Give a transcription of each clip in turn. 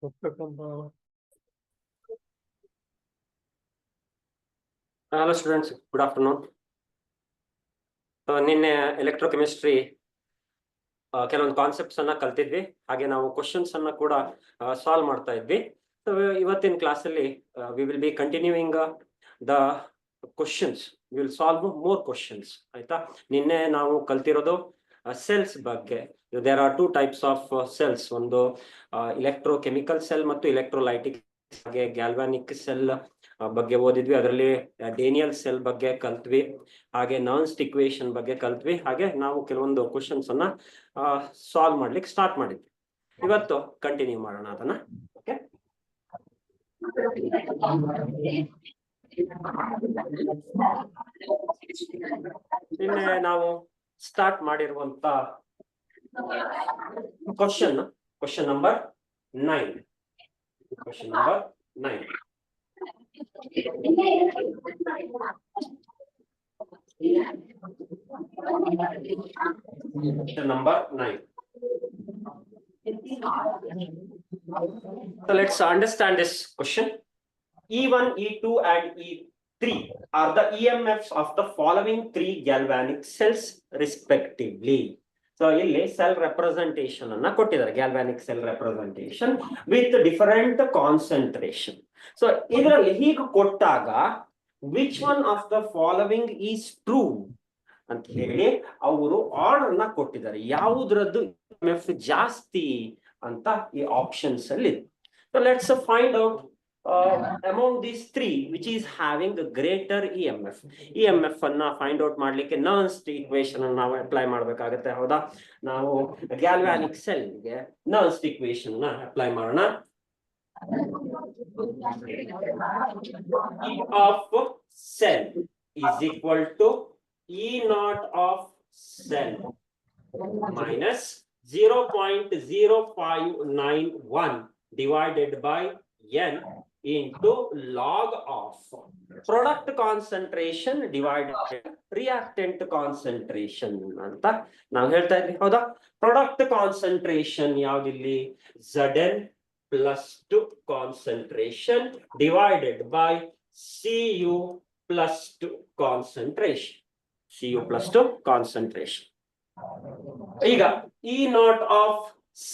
Hello students, good afternoon. ನಿನ್ನೆ electrochemistry ಕೆಲವೊಂದು concepts ಅನ್ನ ಕಲ್ತಿದ್ವಿ, ಹಾಗೆ ನಾವು ಕ್ವಶನ್ಸ್ ಅನ್ನ ಕೂಡ ಸಾಲ್ವ್ ಮಾಡ್ತಾ ಇದ್ವಿ. ಇವತ್ತಿನ ಕ್ಲಾಸ್ ಅಲ್ಲಿ we will be continuing the questions, we will solve more questions. ಆಯ್ತಾ, ನಿನ್ನೆ ನಾವು ಕಲ್ತಿರೋದು ಸೆಲ್ಸ್ ಬಗ್ಗೆ. There are two types of cells, ಒಂದು ಇಲೆಕ್ಟ್ರೋಕೆಮಿಕಲ್ ಸೆಲ್ ಮತ್ತು ಇಲೆಕ್ಟ್ರೋಲೈಟಿಕ್, ಹಾಗೆ ಗ್ಯಾಲ್ವಾನಿಕ್ ಸೆಲ್ ಬಗ್ಗೆ ಓದಿದ್ವಿ. ಅದರಲ್ಲಿ ಡೇನಿಯಲ್ ಸೆಲ್ ಬಗ್ಗೆ ಕಲ್ತ್ವಿ, ಹಾಗೆ ನರ್ನ್ಸ್ಟ್ ಇಕ್ವೇಶನ್ ಬಗ್ಗೆ ಕಲ್ತ್ವಿ, ಹಾಗೆ ನಾವು ಕೆಲವೊಂದು ಕ್ವಶನ್ಸ್ ಅನ್ನ ಸಾಲ್ವ್ ಮಾಡ್ಲಿಕ್ಕೆ ಸ್ಟಾರ್ಟ್ ಮಾಡಿದ್ವಿ. ಇವತ್ತು ಕಂಟಿನ್ಯೂ ಮಾಡೋಣ ಅದನ್ನ. ಓಕೆ, ನಿನ್ನೆ ನಾವು ಸ್ಟಾರ್ಟ್ ಮಾಡಿರುವಂತ question number 9. Question number 9. Question number 9. So let's understand this question. E1, E2 and E3 are the EMFs of the following three galvanic cells respectively. So ಇಲ್ಲಿ cell representation ಅನ್ನ ಕೊಟ್ಟಿದ್ದಾರೆ, galvanic cell representation with different concentration. So ಇದರಲ್ಲಿ ಹೀಗೆ ಕೊಟ್ಟಾಗ which one of the following is true ಅಂತ ಹೇಳಿ ಅವರು order ನ ಕೊಟ್ಟಿದ್ದಾರೆ. ಯಾವುದ್ರದ್ದು EMF ಜಾಸ್ತಿ ಅಂತ ಈ ಆಪ್ಷನ್ಸ್ ಅಲ್ಲಿ. So let's find out among these three which is having a greater EMF. EMF ಅನ್ನ ಫೈಂಡ್ ಔಟ್ ಮಾಡ್ಲಿಕ್ಕೆ ನರ್ನ್ಸ್ಟ್ ಈಕ್ವೇಶನ್ ಅನ್ನು ನಾವು ಅಪ್ಲೈ ಮಾಡ್ಬೇಕಾಗತ್ತೆ, ಹೌದಾ? ನಾವು ಗ್ಯಾಲ್ವಾನಿಕ್ ಸೆಲ್ ಗೆ ನರ್ನ್ಸ್ಟ್ ಈಕ್ವೇಶನ್ ನ ಅಪ್ಲೈ ಮಾಡೋಣ. E of cell is equal to E naught of cell minus 0.0591 divided by N into log of product concentration divided reactant concentration ಅಂತ ನಾವು ಹೇಳ್ತಾ ಇದ್ವಿ, ಹೌದಾ? ಪ್ರಾಡಕ್ಟ್ ಕಾನ್ಸಂಟ್ರೇಷನ್ ಯಾವ್ದಿಲ್ಲಿ? Zn plus 2 concentration divided by Cu plus 2 concentration. Cu plus 2 concentration. ಈಗ E naught of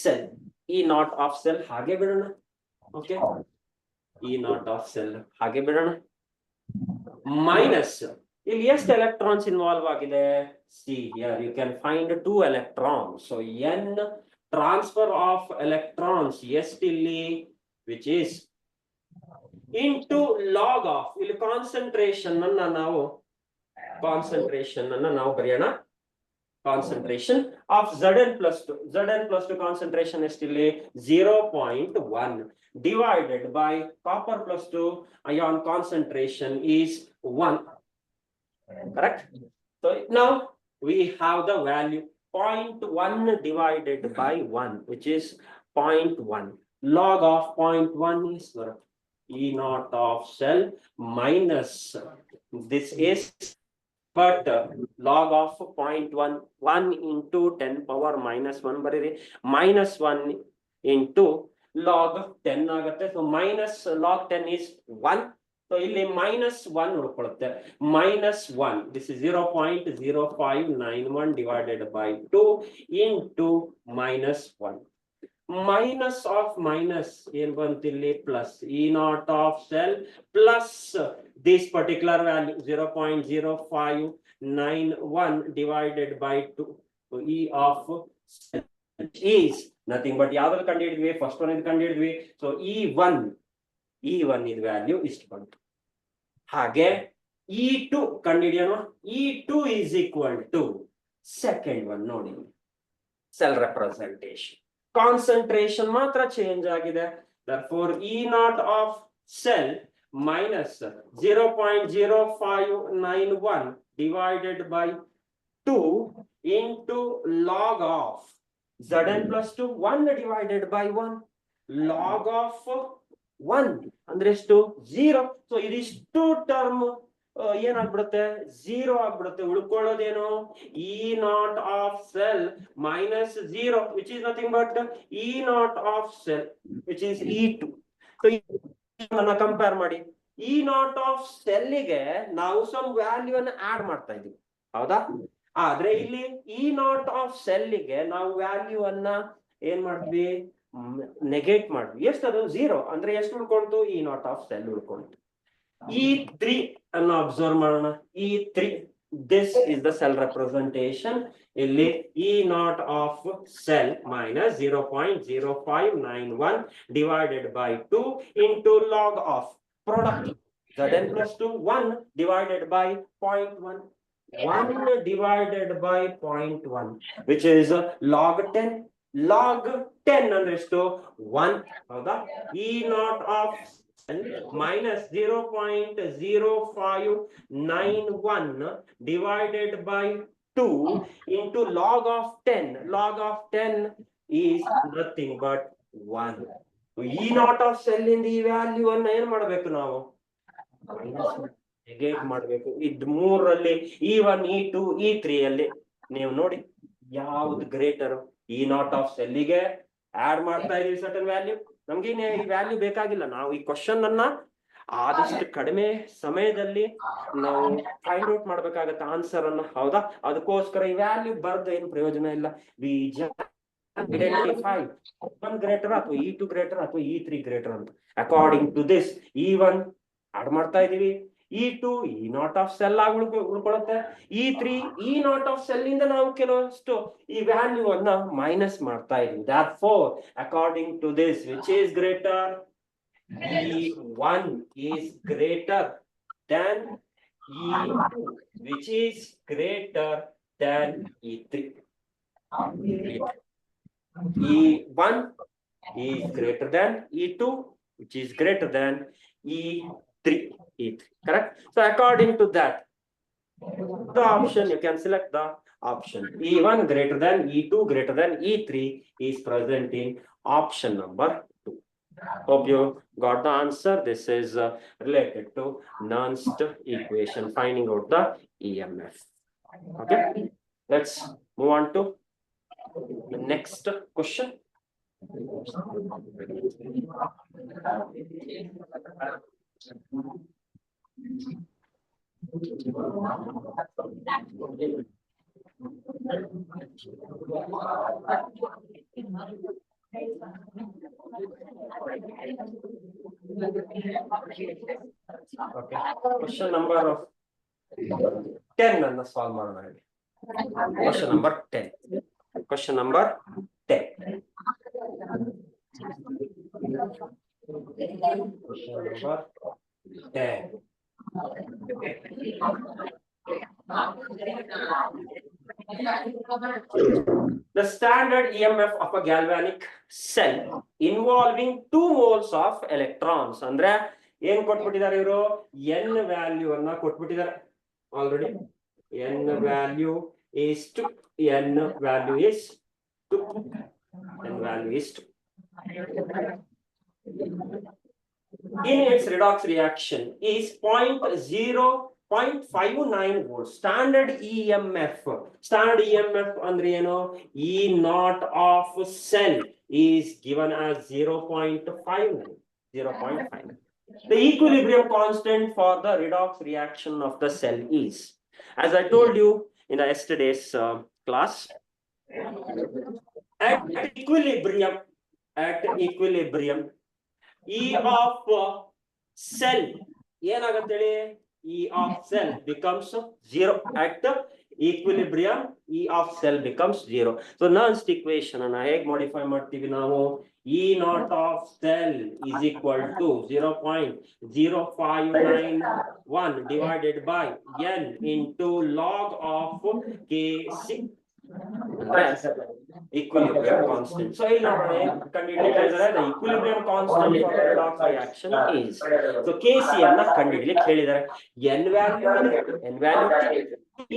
cell, E naught of cell ಹಾಗೆ ಬಿಡೋಣ. Okay, E naught of cell ಹಾಗೆ ಬಿಡೋಣ. ಮೈನಸ್ ಇಲ್ಲಿ ಎಷ್ಟು ಎಲೆಕ್ಟ್ರಾನ್ಸ್ ಇನ್ವಾಲ್ವ್ ಆಗಿದೆ? See here you can find 2 electrons. So N transfer of electrons ಎಷ್ಟಿಲ್ಲಿ, which is into log of, ಇಲ್ಲಿ concentration ಅನ್ನ ನಾವು ಬರೆಯೋಣ. Concentration of Zn plus 2. Zn plus 2 concentration ಎಷ್ಟಿಲ್ಲಿ? 0.1 divided by copper plus 2 ion concentration is 1. Correct? So now we have the value 0.1 divided by 1, which is 0.1. Log of 0.1 is E naught of cell minus this is, but log of 0.1, 1 into 10 power minus 1 ಬರೀರಿ, minus 1 into log 10 ಆಗುತ್ತೆ. So minus log 10 is 1. So ಇಲ್ಲಿ minus 1 ಉಳ್ಕೊಳ್ಳುತ್ತೆ. minus 1, this is 0.0591 divided by 2 into minus 1. Minus of minus ಏನ್ ಬಂತಿಲ್ಲಿ? Plus E naught of cell plus this particular value 0.0591 divided by 2. So E of cell is nothing but ಯಾವ್ದು ಕಂಡು ಹಿಡಿದ್ವಿ? First one ಇದು ಕಂಡು ಹಿಡಿದ್ವಿ. So E1 ಇದು value ಇಷ್ಟು ಬಂತು. ಹಾಗೆ E2 ಕಂಡು ಹಿಡಿಯೋಣ. E2 is equal to second one ನೋಡಿ, ಸೆಲ್ ರೆಪ್ರೆಸೆಂಟೇಷನ್ ಕಾನ್ಸಂಟ್ರೇಷನ್ ಮಾತ್ರ ಚೇಂಜ್ ಆಗಿದೆ. therefore E naught of cell minus 0.0591 divided by 2 into log of Zn plus 2, 1 divided by 1, log of 1 ಅಂದ್ರೆ ಎಷ್ಟು? 0. ಸೊ ಇದಿಷ್ಟು ಟರ್ಮ್ ಏನಾಗ್ಬಿಡುತ್ತೆ, 0 ಆಗ್ಬಿಡುತ್ತೆ. ಉಳ್ಕೊಳ್ಳೋದೇನು, E naught of cell minus 0 which is nothing but E naught of cell which is E2. So compare ಮಾಡಿ, E naught of ಸೆಲ್ಗೆ ನಾವು some value ಅನ್ನು ಆಡ್ ಮಾಡ್ತಾ ಇದೀವಿ, ಹೌದಾ? ಆದ್ರೆ ಇಲ್ಲಿ ಇ ನಾಟ್ ಆಫ್ ಸೆಲ್ಗೆ ನಾವು ವ್ಯಾಲ್ಯೂ ಅನ್ನ ಏನ್ ಮಾಡ್ತೀವಿ, ನೆಗೆಟ್ ಮಾಡ್ವಿ. ಎಷ್ಟು ಅದು 0 ಅಂದ್ರೆ ಎಷ್ಟು ಉಳ್ಕೊಳ್ತು, ಇ ನಾಟ್ ಆಫ್ ಸೆಲ್ ಉಳ್ಕೊಳ್ತು. E3 ಅನ್ನು ಅಬ್ಸರ್ವ್ ಮಾಡೋಣ. E3, this is the cell representation. ಇಲ್ಲಿ E naught of cell minus 0.0591 divided by 2 into log of product Zn plus 2 1 divided by 0.1, 1 divided by 0.1 which is log 10. log 10 ಅಂದ್ರೆ ಎಷ್ಟು, 1, ಹೌದಾ? E naught of minus 0.0591 divided by 2 into log of 10. log of 10 is nothing but 1. E naught of cell in the value ಅನ್ನ ಏನ್ ಮಾಡಬೇಕು ನಾವು, negate ಮಾಡಬೇಕು. ಇದು 3ರಲ್ಲಿ E1 E2 E3 ಅಲ್ಲಿ ನೀವು ನೋಡಿ ಯಾವ್ದು ಗ್ರೇಟರ್. E ನಾಟ್ ಆಫ್ ಸೆಲ್ಗೆ ಆಡ್ ಮಾಡ್ತಾ ಇದೀವಿ ಸರ್ಟನ್ ವ್ಯಾಲ್ಯೂ, ನಮ್ಗೆ ಈ ವ್ಯಾಲ್ಯೂ ಬೇಕಾಗಿಲ್ಲ. ನಾವು ಈ ಕ್ವಶನ್ ಅನ್ನ ಆದಷ್ಟು ಕಡಿಮೆ ಸಮಯದಲ್ಲಿ ನಾವು ಫೈಂಡ್ ಔಟ್ ಮಾಡ್ಬೇಕಾಗತ್ತೆ ಆನ್ಸರ್ ಅನ್ನ, ಹೌದಾ? ಅದಕ್ಕೋಸ್ಕರ ಈ ವ್ಯಾಲ್ಯೂ ಬರ್ದು ಏನು ಪ್ರಯೋಜನ ಇಲ್ಲ. ವಿ ಐಡೆಂಟಿಫೈ E1 ಗ್ರೇಟರ್ ಅಥವಾ E2 ಗ್ರೇಟರ್ ಅಥವಾ E3 ಗ್ರೇಟರ್ ಅಂತ. According to this E1 add ಮಾಡ್ತಾ ಇದೀವಿ, E2 E naught of cell ಆಗಿ ಉಳ್ಕೊಳ್ಳುತ್ತೆ, E3 E naught of cell ಇಂದ ನಾವು ಕೆಲವಷ್ಟು ಈ ವ್ಯಾಲ್ಯೂ ಅನ್ನ ಮೈನಸ್ ಮಾಡ್ತಾ ಇದೀವಿ. therefore according to this which is greater, E1 is greater than E2 which is greater than E3. E1 is greater than E2 which is greater than E3. Correct? So according to that, the option you can select the option E1 greater than E2 greater than E3 is present in option number 2. Hope you got the answer. This is related to Nernst equation, finding out the EMF. Okay, let's move on to the next question. Okay, question number 10 ಅನ್ನು solve ಮಾಡೋಣ. Question number 10. Question number 10. Question number 10. The standard EMF of a galvanic cell involving 2 moles of electrons. ಅಂದ್ರೆ ಏನ್ ಕೊಟ್ಬಿಟ್ಟಿದ್ದಾರೆ ಇವರು, n value ಅನ್ನ ಕೊಟ್ಬಿಟ್ಟಿದ್ದಾರೆ already. n value is 2, n value is 2, n value is 2. In its redox reaction is 0.59 volts. Standard EMF ಅಂದ್ರೆ ಏನು, E naught of cell is given as 0.59. The equilibrium constant for the redox reaction of the cell is, as I told you in the yesterday's class, at equilibrium, E of cell ಏನಾಗುತ್ತೆ ಹೇಳಿ, E of cell becomes 0. at equilibrium E of cell becomes 0. So Nernst equation ಅನ್ನ ಹೇಗೆ modify ಮಾಡ್ತೀವಿ ನಾವು, E naught of cell is equal to 0.0591 divided by n into log of Kc, equilibrium constant. So the equilibrium constant for the redox reaction is, so Kc ಅನ್ನ ಕಂಡುಹಿಡಿಯಲಿಕ್ಕೆ ಹೇಳಿದ್ದಾರೆ. n value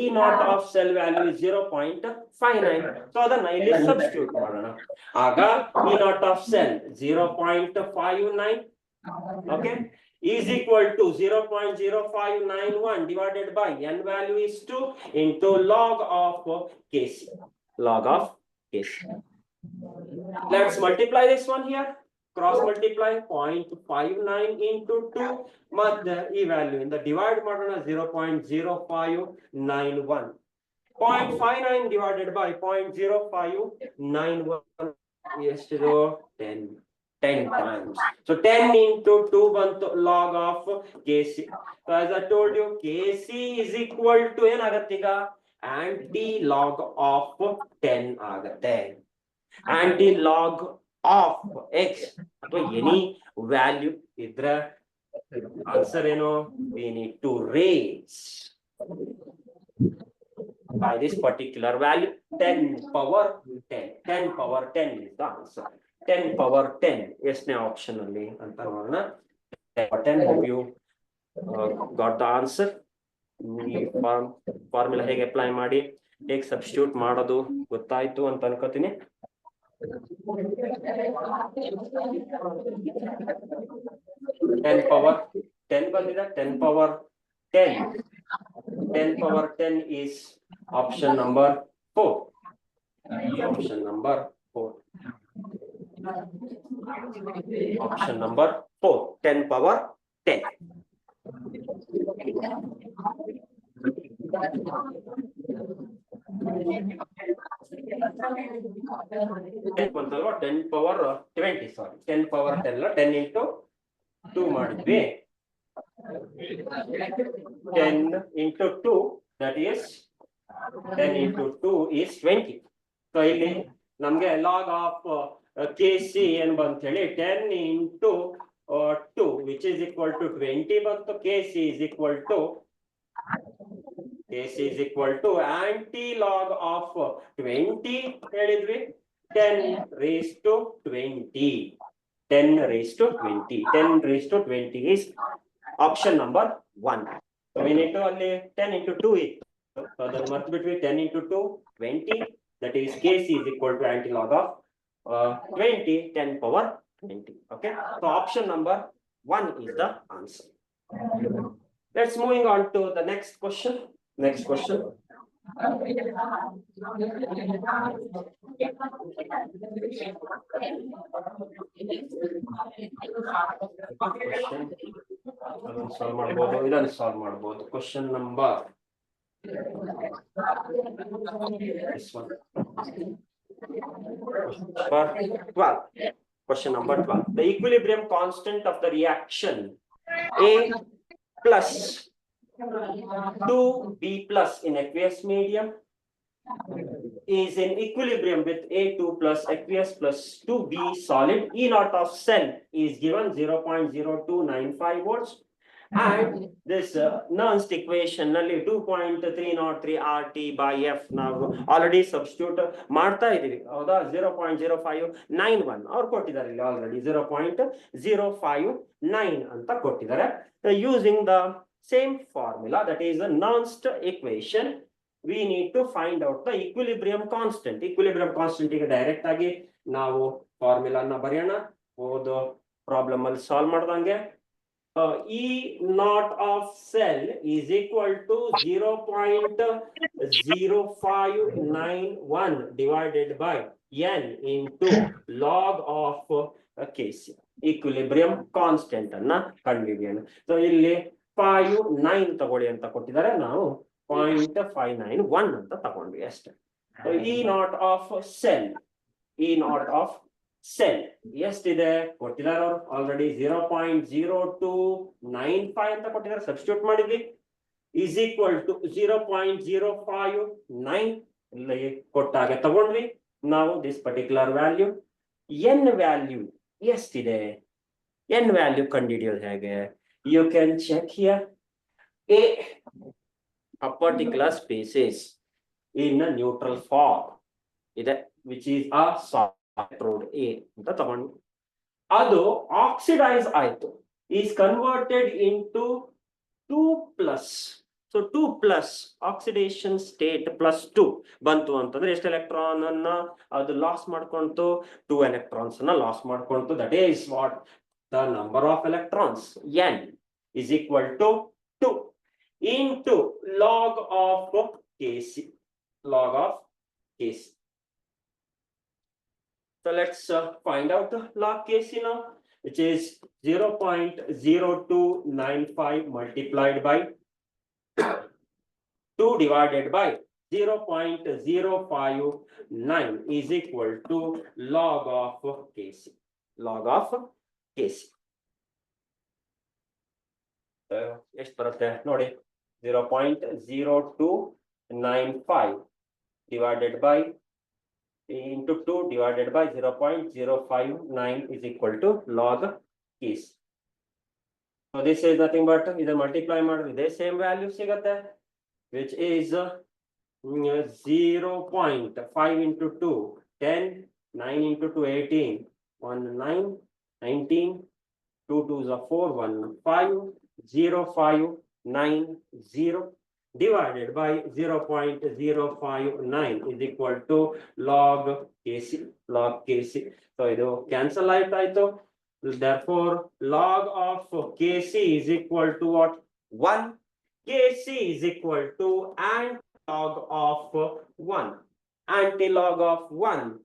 E naught of cell value is 0.59. so ಅದನ್ನ ಇಲ್ಲಿ substitute ಮಾಡೋಣ. ಆಗ E naught of cell 0.59. okay, is equal to 0.0591 divided by n value is 2 into log of Kc. Log of Kc. Let's multiply this one here. Cross multiply 0.59 into 2. Madhya e value in the divide madana 0.0591. 0.59 divided by 0.0591 is to 10 times. So 10 into 2 log of Kc. So as I told you, Kc is equal to enagatiga anti-log of 10 agate. Anti-log of x ಅಥವಾ any value idra answer ಏನು? We need to raise by this particular value 10 power 10. 10 power 10 is the answer. 10 power 10 ಎಷ್ಟನೇ option ಅಲ್ಲಿ ಅಂತ ನೋಡೋಣ. 10 hope you got the answer. ಈ formula ಹೇಗೆ apply ಮಾಡಿ ಹೇಗೆ ಸಬ್ಸ್ಟಿಟ್ಯೂಟ್ ಮಾಡೋದು ಗೊತ್ತಾಯ್ತು ಅಂತ ಅನ್ಕೋತೀನಿ. 10 power 10 ಬಂದಿದೆ. 10 power 10. 10 power 10 is option number 4. Option number 4. Option number 4. 10 power 10. ಬಂತಲ್ವಾ 10 power 20 sorry 10 power 10 ಅಲ್ಲ 10 into 2 ಮಾಡಿದ್ವಿ. 10 into 2 that is 10 into 2 is 20. So ಇಲ್ಲಿ ನಮ್ಗೆ log of Kc ಏನ್ ಬಂತ ಹೇಳಿ 10 into 2 which is equal to 20 ಬಂತು. Kc is equal to anti-log of 20 ಹೇಳಿದ್ವಿ. 10 raised to 20. 10 raised to 20. 10 raised to 20 is option number 1. So we need to only 10 into 2 ಇತ್ತು. So ಅದನ್ನು ಮರ್ತು ಬಿಟ್ವಿ. 10 into 2 20. That is Kc is equal to anti-log of 20. 10 power 20. Okay. So option number 1 is the answer. Let's moving on to the next question. Next question. Solve ಮಾಡಬಹುದು. ಇದನ್ನು solve ಮಾಡಬಹುದು. Question number this one. Number 12. Question number 12. The equilibrium constant of the reaction A plus 2B plus in aqueous medium is in equilibrium with A2 plus aqueous plus 2B solid. E naught of cell is given 0.0295 volts. And this Nernst equation ನಲ್ಲಿ 2.303 RT by F ನಾವು already substitute ಮಾಡ್ತಾ ಇದೀವಿ ಹೌದಾ. 0.0591 ಅವ್ರು ಕೊಟ್ಟಿದ್ದಾರೆ ಇಲ್ಲಿ already 0.059 ಅಂತ ಕೊಟ್ಟಿದ್ದಾರೆ. Using the same formula, that is a Nernst equation, we need to find out the equilibrium constant. Equilibrium constant ಗೆ ಡೈರೆಕ್ಟ್ ಆಗಿ ನಾವು ಫಾರ್ಮುಲಾ ನ ಬರೆಯೋಣ. ಓದು ಪ್ರಾಬ್ಲಮ್ ಅಲ್ಲಿ ಸಾಲ್ವ್ ಮಾಡ್ದಂಗೆ E naught of cell is equal to 0.0591 divided by n into log of Kc. Equilibrium constant ಅನ್ನ ಕಂಡುಹಿಡಿಯೋಣ. ಸೊ ಇಲ್ಲಿ 5.9 ತಗೊಳ್ಳಿ ಅಂತ ಕೊಟ್ಟಿದ್ದಾರೆ. ನಾವು 0.591 ಅಂತ ತಗೊಂಡ್ವಿ ಅಷ್ಟೇ. E naught of cell. E naught of cell ಎಷ್ಟಿದೆ ಕೊಟ್ಟಿದ್ದಾರೆ ಅವರು ಆಲ್ರೆಡಿ 0.0295 ಅಂತ ಕೊಟ್ಟಿದ್ದಾರೆ. ಸಬ್ಸ್ಟಿಟ್ಯೂಟ್ ಮಾಡಿದ್ವಿ. ಈಸ್ ಈಕ್ವಲ್ ಟು 0.059 ಇಲ್ಲಿ ಕೊಟ್ಟಾಗೆ ತಗೊಂಡ್ವಿ ನಾವು this particular value. N value ಎಷ್ಟಿದೆ? ಎನ್ ವ್ಯಾಲ್ಯೂ ಕಂಡುಹಿಡಿಯೋದು ಹೇಗೆ? You can check here. A particular species in a neutral form, which is a solid electrode A ಅಂತ ತಗೊಂಡು ಅದು ಆಕ್ಸಿಡೈಸ್ ಆಯ್ತು, is converted into 2+. So 2+ oxidation state +2 ಬಂತು ಅಂತಂದ್ರೆ ಎಷ್ಟು electron ಅನ್ನ ಅದು ಲಾಸ್ ಮಾಡ್ಕೊಂತು? 2 electrons ಅನ್ನ loss ಮಾಡ್ಕೊಂತು. That is what the number of electrons, n. is equal to 2 into log of Kc, log of Kc. So let's find out log Kc now, which is 0.0295 multiplied by 2 divided by 0.059 is equal to log of Kc, log of Kc. ಎಷ್ಟು ಬರುತ್ತೆ ನೋಡಿ, 0.0295 divided by into 2 divided by 0.059 is equal to log Kc. So this is nothing but either multiply ಮಾಡಿದ್ರೆ same value ಸಿಗುತ್ತೆ, which is 0.5 into 2 10, 9 into 2 18, 1 9, 19, 2 2s are 4, 1 5, 0 5 9 0 divided by 0.059 is equal to log Kc, log Kc. So idu cancel ಆಯ್ತು. Therefore log of Kc is equal to what? 1. Kc is equal to antilog of 1. Antilog of 1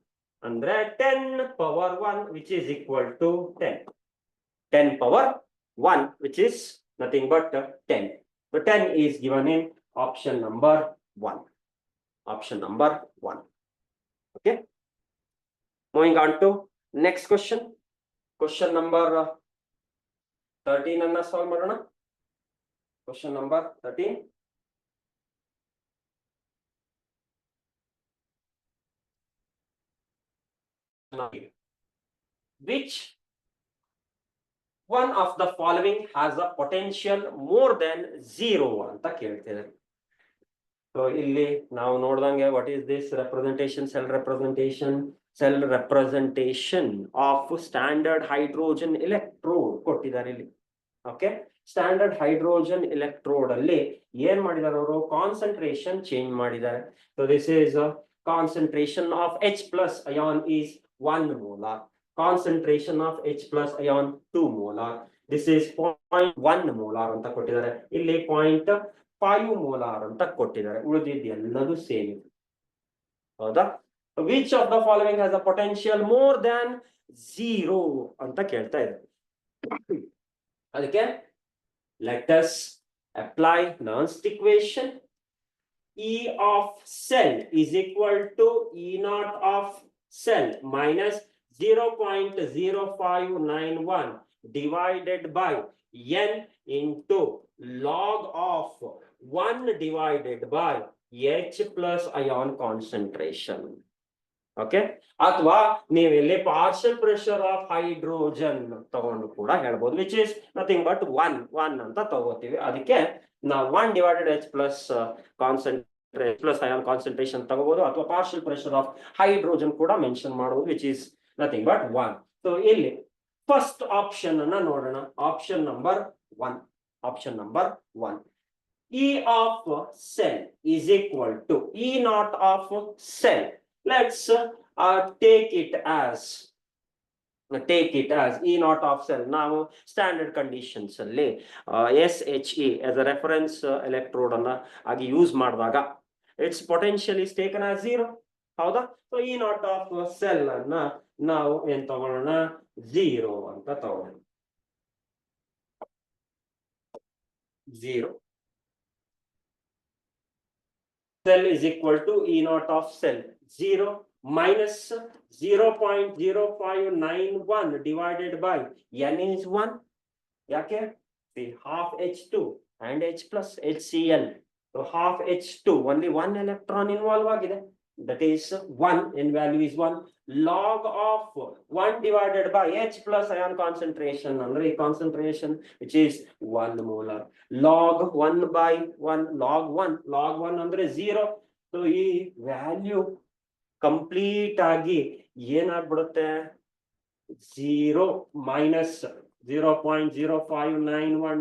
andre 10 power 1, which is equal to 10. 10 power 1, which is nothing but 10. So 10 is given in option number 1. Option number 1. Okay. Moving on to next question. Question number 13 anna solve ಮಾಡೋಣ. Question number 13. Which one of the following has a potential more than 0 ಅಂತ ಕೇಳ್ತಿದ್ದಾರೆ. So ಇಲ್ಲಿ ನಾವು ನೋಡಿದಂಗೆ what is this representation, cell representation, cell representation of standard hydrogen electrode ಕೊಟ್ಟಿದ್ದಾರೆ ಇಲ್ಲಿ. Okay, standard hydrogen electrode ಅಲ್ಲಿ ಏನ್ ಮಾಡಿದ್ದಾರೆ ಅವರು, concentration change ಮಾಡಿದ್ದಾರೆ. So this is a concentration of H plus ion is 1 molar. Concentration of H plus ion 2 molar. This is 0.1 molar ಅಂತ ಕೊಟ್ಟಿದ್ದಾರೆ. ಇಲ್ಲಿ 0.5 molar ಅಂತ ಕೊಟ್ಟಿದ್ದಾರೆ. ಉಳಿದಿದ್ದು ಎಲ್ಲದೂ ಸೇಮ್. ಹೌದಾ? Which of the following has a potential more than 0 ಅಂತ ಕೇಳ್ತಾ ಇದ್ದಾರೆ. ಅದಕ್ಕೆ let us apply Nernst equation. E of cell is equal to E naught of cell minus 0.0591 divided by n into log of 1 divided by H plus ion concentration. Okay, ಅಥವಾ ನೀವು ಇಲ್ಲಿ partial pressure of hydrogen ತಗೊಂಡು ಕೂಡ ಹೇಳ್ಬೋದು, which is nothing but 1 ಅಂತ ತಗೋತೀವಿ. ಅದಕ್ಕೆ ನಾವು 1 divided H plus concentration plus ion concentration ತಗೋಬಹುದು, ಅಥವಾ partial pressure of hydrogen ಕೂಡ ಮೆನ್ಷನ್ ಮಾಡಬಹುದು, which is nothing but 1. So ಇಲ್ಲಿ ಫಸ್ಟ್ ಆಪ್ಷನ್ ಅನ್ನ ನೋಡೋಣ. Option number 1. Option number 1. E of cell is equal to E naught of cell. Let's take it as E naught of cell. Now standard conditions ಅಲ್ಲಿ SHE as a reference electrode ಅನ್ನ ಆಗಿ use ಮಾಡಿದಾಗ its potential is taken as 0. ಹೌದಾ? So E naught of cell ಅನ್ನ ನಾವು ಏನ್ ತಗೊಳ್ಳೋಣ, 0 ಅಂತ ತಗೊಳ್ಳೋಣ. 0 cell is equal to E naught of cell 0 minus 0.0591 divided by n is 1. ಯಾಕೆ? See, half H2 and H plus HCl. So half H2, only 1 electron involved ಆಗಿದೆ. That is 1, n value is 1. Log of 1 divided by H plus ion concentration, ಅಂದ್ರೆ concentration which is 1 molar. Log 1 by 1, log 1 ಅಂದ್ರೆ 0. So ಈ value complete ಆಗಿ ಏನಾಗ್ಬಿಡುತ್ತೆ, 0 minus 0.0591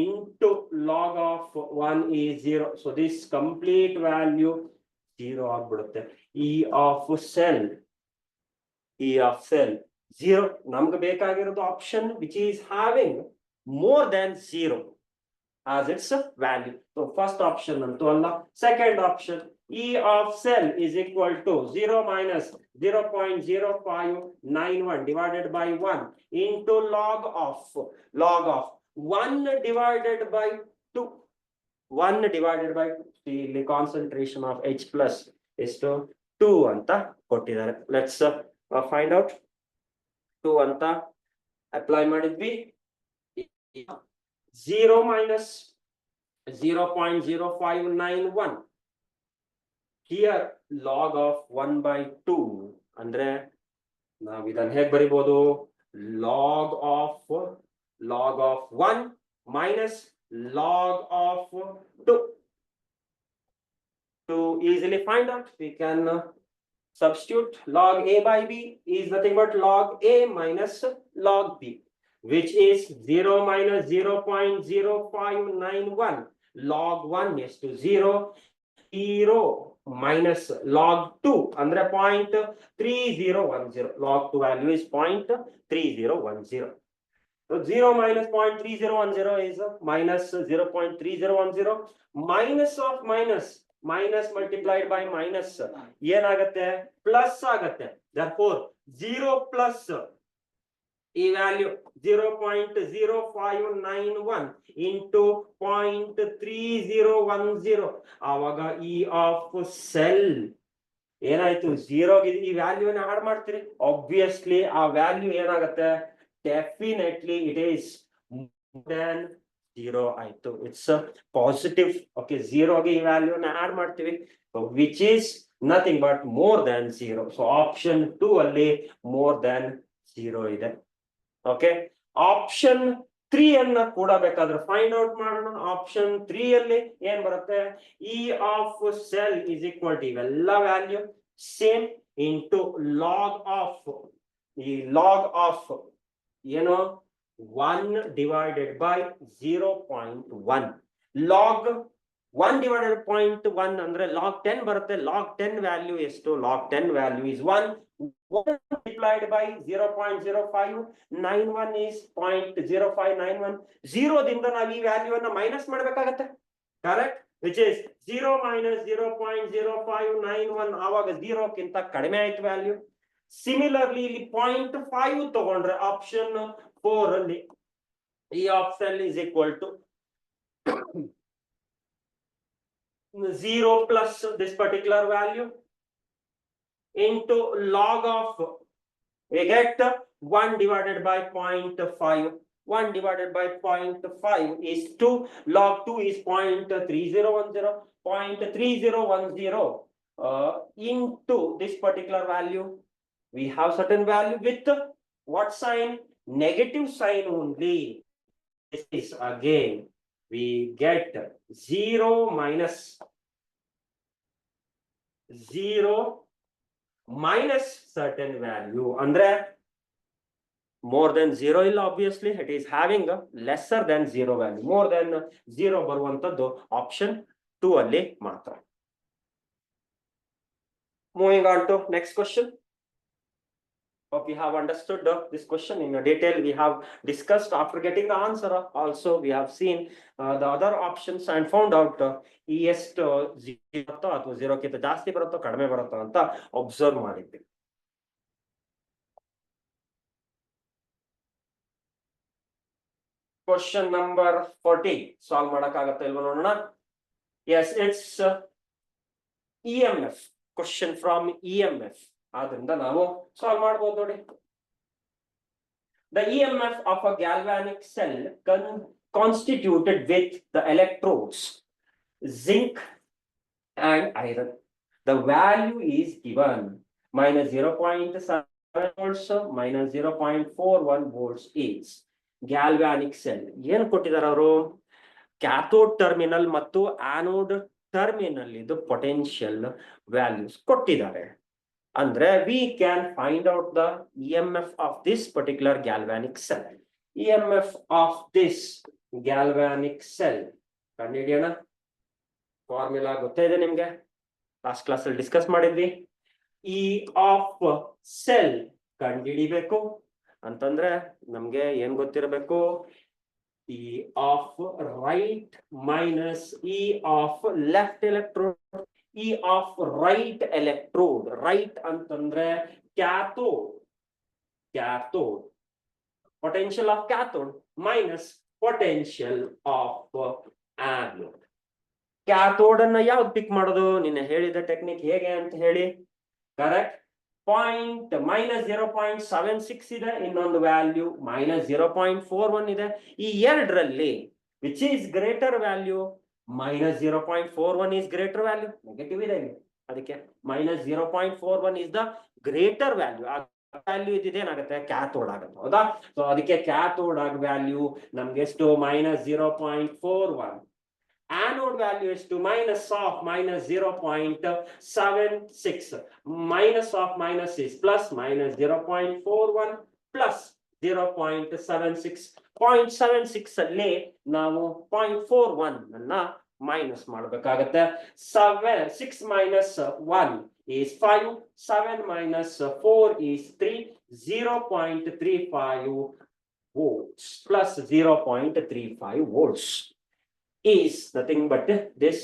into log of 1 is 0. So this complete value 0 ಆಗ್ಬಿಡುತ್ತೆ. E of cell 0. ನಮ್ಗೆ ಬೇಕಾಗಿರೋದು option which is having more than 0 as its value. So first option antu alla. Second option, E of cell is equal to 0 minus 0.0591 divided by 1 into log of 1 divided by 2. 1 divided by 2. See, the concentration of H plus is to 2 anta kottidare. Let's find out. 2 anta apply madidvi. 0 minus 0.0591. Here log of 1 by 2 ಅಂದ್ರೆ ನಾವು ಇದನ್ನ ಹೇಗೆ ಬರಿಬಹುದು? log of 1 minus log of 2. To easily find out, we can substitute log a by b is nothing but log a minus log b, which is 0 minus 0.0591. log 1 is to 0 minus log 2 andre 0.3010. log 2 value is 0.3010. So 0 minus 0.3010 is minus 0.3010. Minus of minus multiplied by minus ಏನಾಗುತ್ತೆ? Plus ಆಗುತ್ತೆ. Therefore 0 plus ಈ value 0.0591 into 0.3010. ಆವಾಗ E of cell ಏನಾಯ್ತು? 0 ಈ ವ್ಯಾಲ್ಯೂನ add ಮಾಡ್ತೀರಿ. Obviously ಆ value ಏನಾಗುತ್ತೆ? Definitely it is more than 0 ಆಯ್ತು. It's positive. ಓಕೆ, 0 ಗೆ ಈ ವ್ಯಾಲ್ಯೂನ ಆಡ್ ಮಾಡ್ತೀವಿ, which is nothing but more than 0. So option 2 ಅಲ್ಲಿ more than 0 ಇದೆ. ಓಕೆ, ಆಪ್ಷನ್ 3 ಅನ್ನ ಕೂಡ ಬೇಕಾದ್ರೆ ಫೈಂಡ್ ಔಟ್ ಮಾಡೋಣ. ಆಪ್ಷನ್ 3 ಅಲ್ಲಿ ಏನ್ ಬರುತ್ತೆ? E of cell is equal to ಇವೆಲ್ಲ value same into log of ಏನು 1 divided by 0.1. log 1 divided by 0.1 ಅಂದ್ರೆ log 10 ಬರುತ್ತೆ. log 10 ವ್ಯಾಲ್ಯೂ ಎಷ್ಟು? log 10 value is 1. 1 multiplied by 0.0591 is 0.0591. 0 ದಿಂದ ನಾವು ಈ ವ್ಯಾಲ್ಯೂವನ್ನು ಮೈನಸ್ ಮಾಡಬೇಕಾಗತ್ತೆ. ಕರೆಕ್ಟ್? which is 0 minus 0.0591. ಆವಾಗ 0 ಕ್ಕಿಂತ ಕಡಿಮೆ ಆಯ್ತು ವ್ಯಾಲ್ಯೂ. ಸಿಮಿಲರ್ಲಿ ಇಲ್ಲಿ 0.5 ತಗೊಂಡ್ರೆ ಆಪ್ಷನ್ 4 ಅಲ್ಲಿ E of cell is equal to 0 plus this particular value into log of, we get 1 divided by 0.5. 1 divided by 0.5 is 2. log 2 is 0.3010. 0.3010 into this particular value. We have certain value with what sign? Negative sign only. This is again we get 0 minus 0 minus certain value. Andre more than 0 illa, obviously it is having a lesser than 0 value. more than 0 ಬರುವಂತದ್ದು option 2 ಅಲ್ಲಿ ಮಾತ್ರ. Moving on to next question. Hope you have understood this question in detail. We have discussed after getting the answer. Also, we have seen the other options and found out ಎಷ್ಟು 0 ಅಥವಾ 0 ಕ್ಕಿಂತ ಜಾಸ್ತಿ ಬರುತ್ತೋ ಕಡಿಮೆ ಬರುತ್ತೋ ಅಂತ ಅಬ್ಸರ್ವ್ ಮಾಡಿದ್ವಿ. Question number 14 solve ಮಾಡಕ್ಕಾಗತ್ತಾ ಇಲ್ವಾ ನೋಡೋಣ. Yes, it's EMF. Question from EMF. ಆದ್ರಿಂದ ನಾವು ಸಾಲ್ವ್ ಮಾಡಬಹುದು ನೋಡಿ. The EMF of a galvanic cell constituted with the electrodes zinc and iron. The value is given minus 0.7 volts minus 0.41 volts is galvanic cell. ಏನು ಕೊಟ್ಟಿದ್ದಾರೆ ಅವರು? Cathode terminal ಮತ್ತು anode terminal ಇದು potential values ಕೊಟ್ಟಿದ್ದಾರೆ. ಅಂದ್ರೆ we can find out the EMF of this particular galvanic cell. EMF of this galvanic cell ಕಂಡುಹಿಡಿಯೋಣ. Formula ಗೊತ್ತಿದೆ ನಿಮ್ಗೆ, ಲಾಸ್ಟ್ ಕ್ಲಾಸ್ ಅಲ್ಲಿ ಡಿಸ್ಕಸ್ ಮಾಡಿದ್ವಿ. E of cell ಕಂಡುಹಿಡಿಬೇಕು ಅಂತಂದ್ರೆ ನಮ್ಗೆ ಏನ್ ಗೊತ್ತಿರಬೇಕು? E of right minus E of left electrode. E of right electrode. Right antandre cathode. Cathode. Potential of cathode minus potential of anode. Cathode ಅನ್ನ ಯಾವ್ದು ಪಿಕ್ ಮಾಡೋದು? ನಿನ್ನೆ ಹೇಳಿದ ಟೆಕ್ನಿಕ್ ಹೇಗೆ ಅಂತ ಹೇಳಿ. ಕರೆಕ್ಟ್. -0.76 ಇದೆ, ಇನ್ನೊಂದು ವ್ಯಾಲ್ಯೂ -0.41 ಇದೆ. ಈ ಎರಡರಲ್ಲಿ which is greater value? -0.41 is greater value. Negative ಇದೆ ಇಲ್ಲಿ, ಅದಕ್ಕೆ -0.41 ಇಸ್ ದ ಗ್ರೇಟರ್ ವ್ಯಾಲ್ಯೂ. ಆ ವ್ಯಾಲ್ಯೂ ಇದೇನಾಗುತ್ತೆ? ಕ್ಯಾಥೋಡ್ ಆಗುತ್ತೆ, ಹೌದಾ? ಸೊ ಅದಕ್ಕೆ ಕ್ಯಾಥೋಡ್ ಆಗ ವ್ಯಾಲ್ಯೂ ನಮ್ಗೆ ಎಷ್ಟು? -0.41. Anode value is to minus of -0.76. Minus of minus is plus, -0.41 plus 0.76. 0.76 ಅಲ್ಲಿ ನಾವು 0.41 ಅನ್ನ ಮೈನಸ್ ಮಾಡಬೇಕಾಗತ್ತೆ. 6 minus 1 is 5. 7 minus 4 is 3. 0.35 volts plus 0.35 volts. Is nothing but this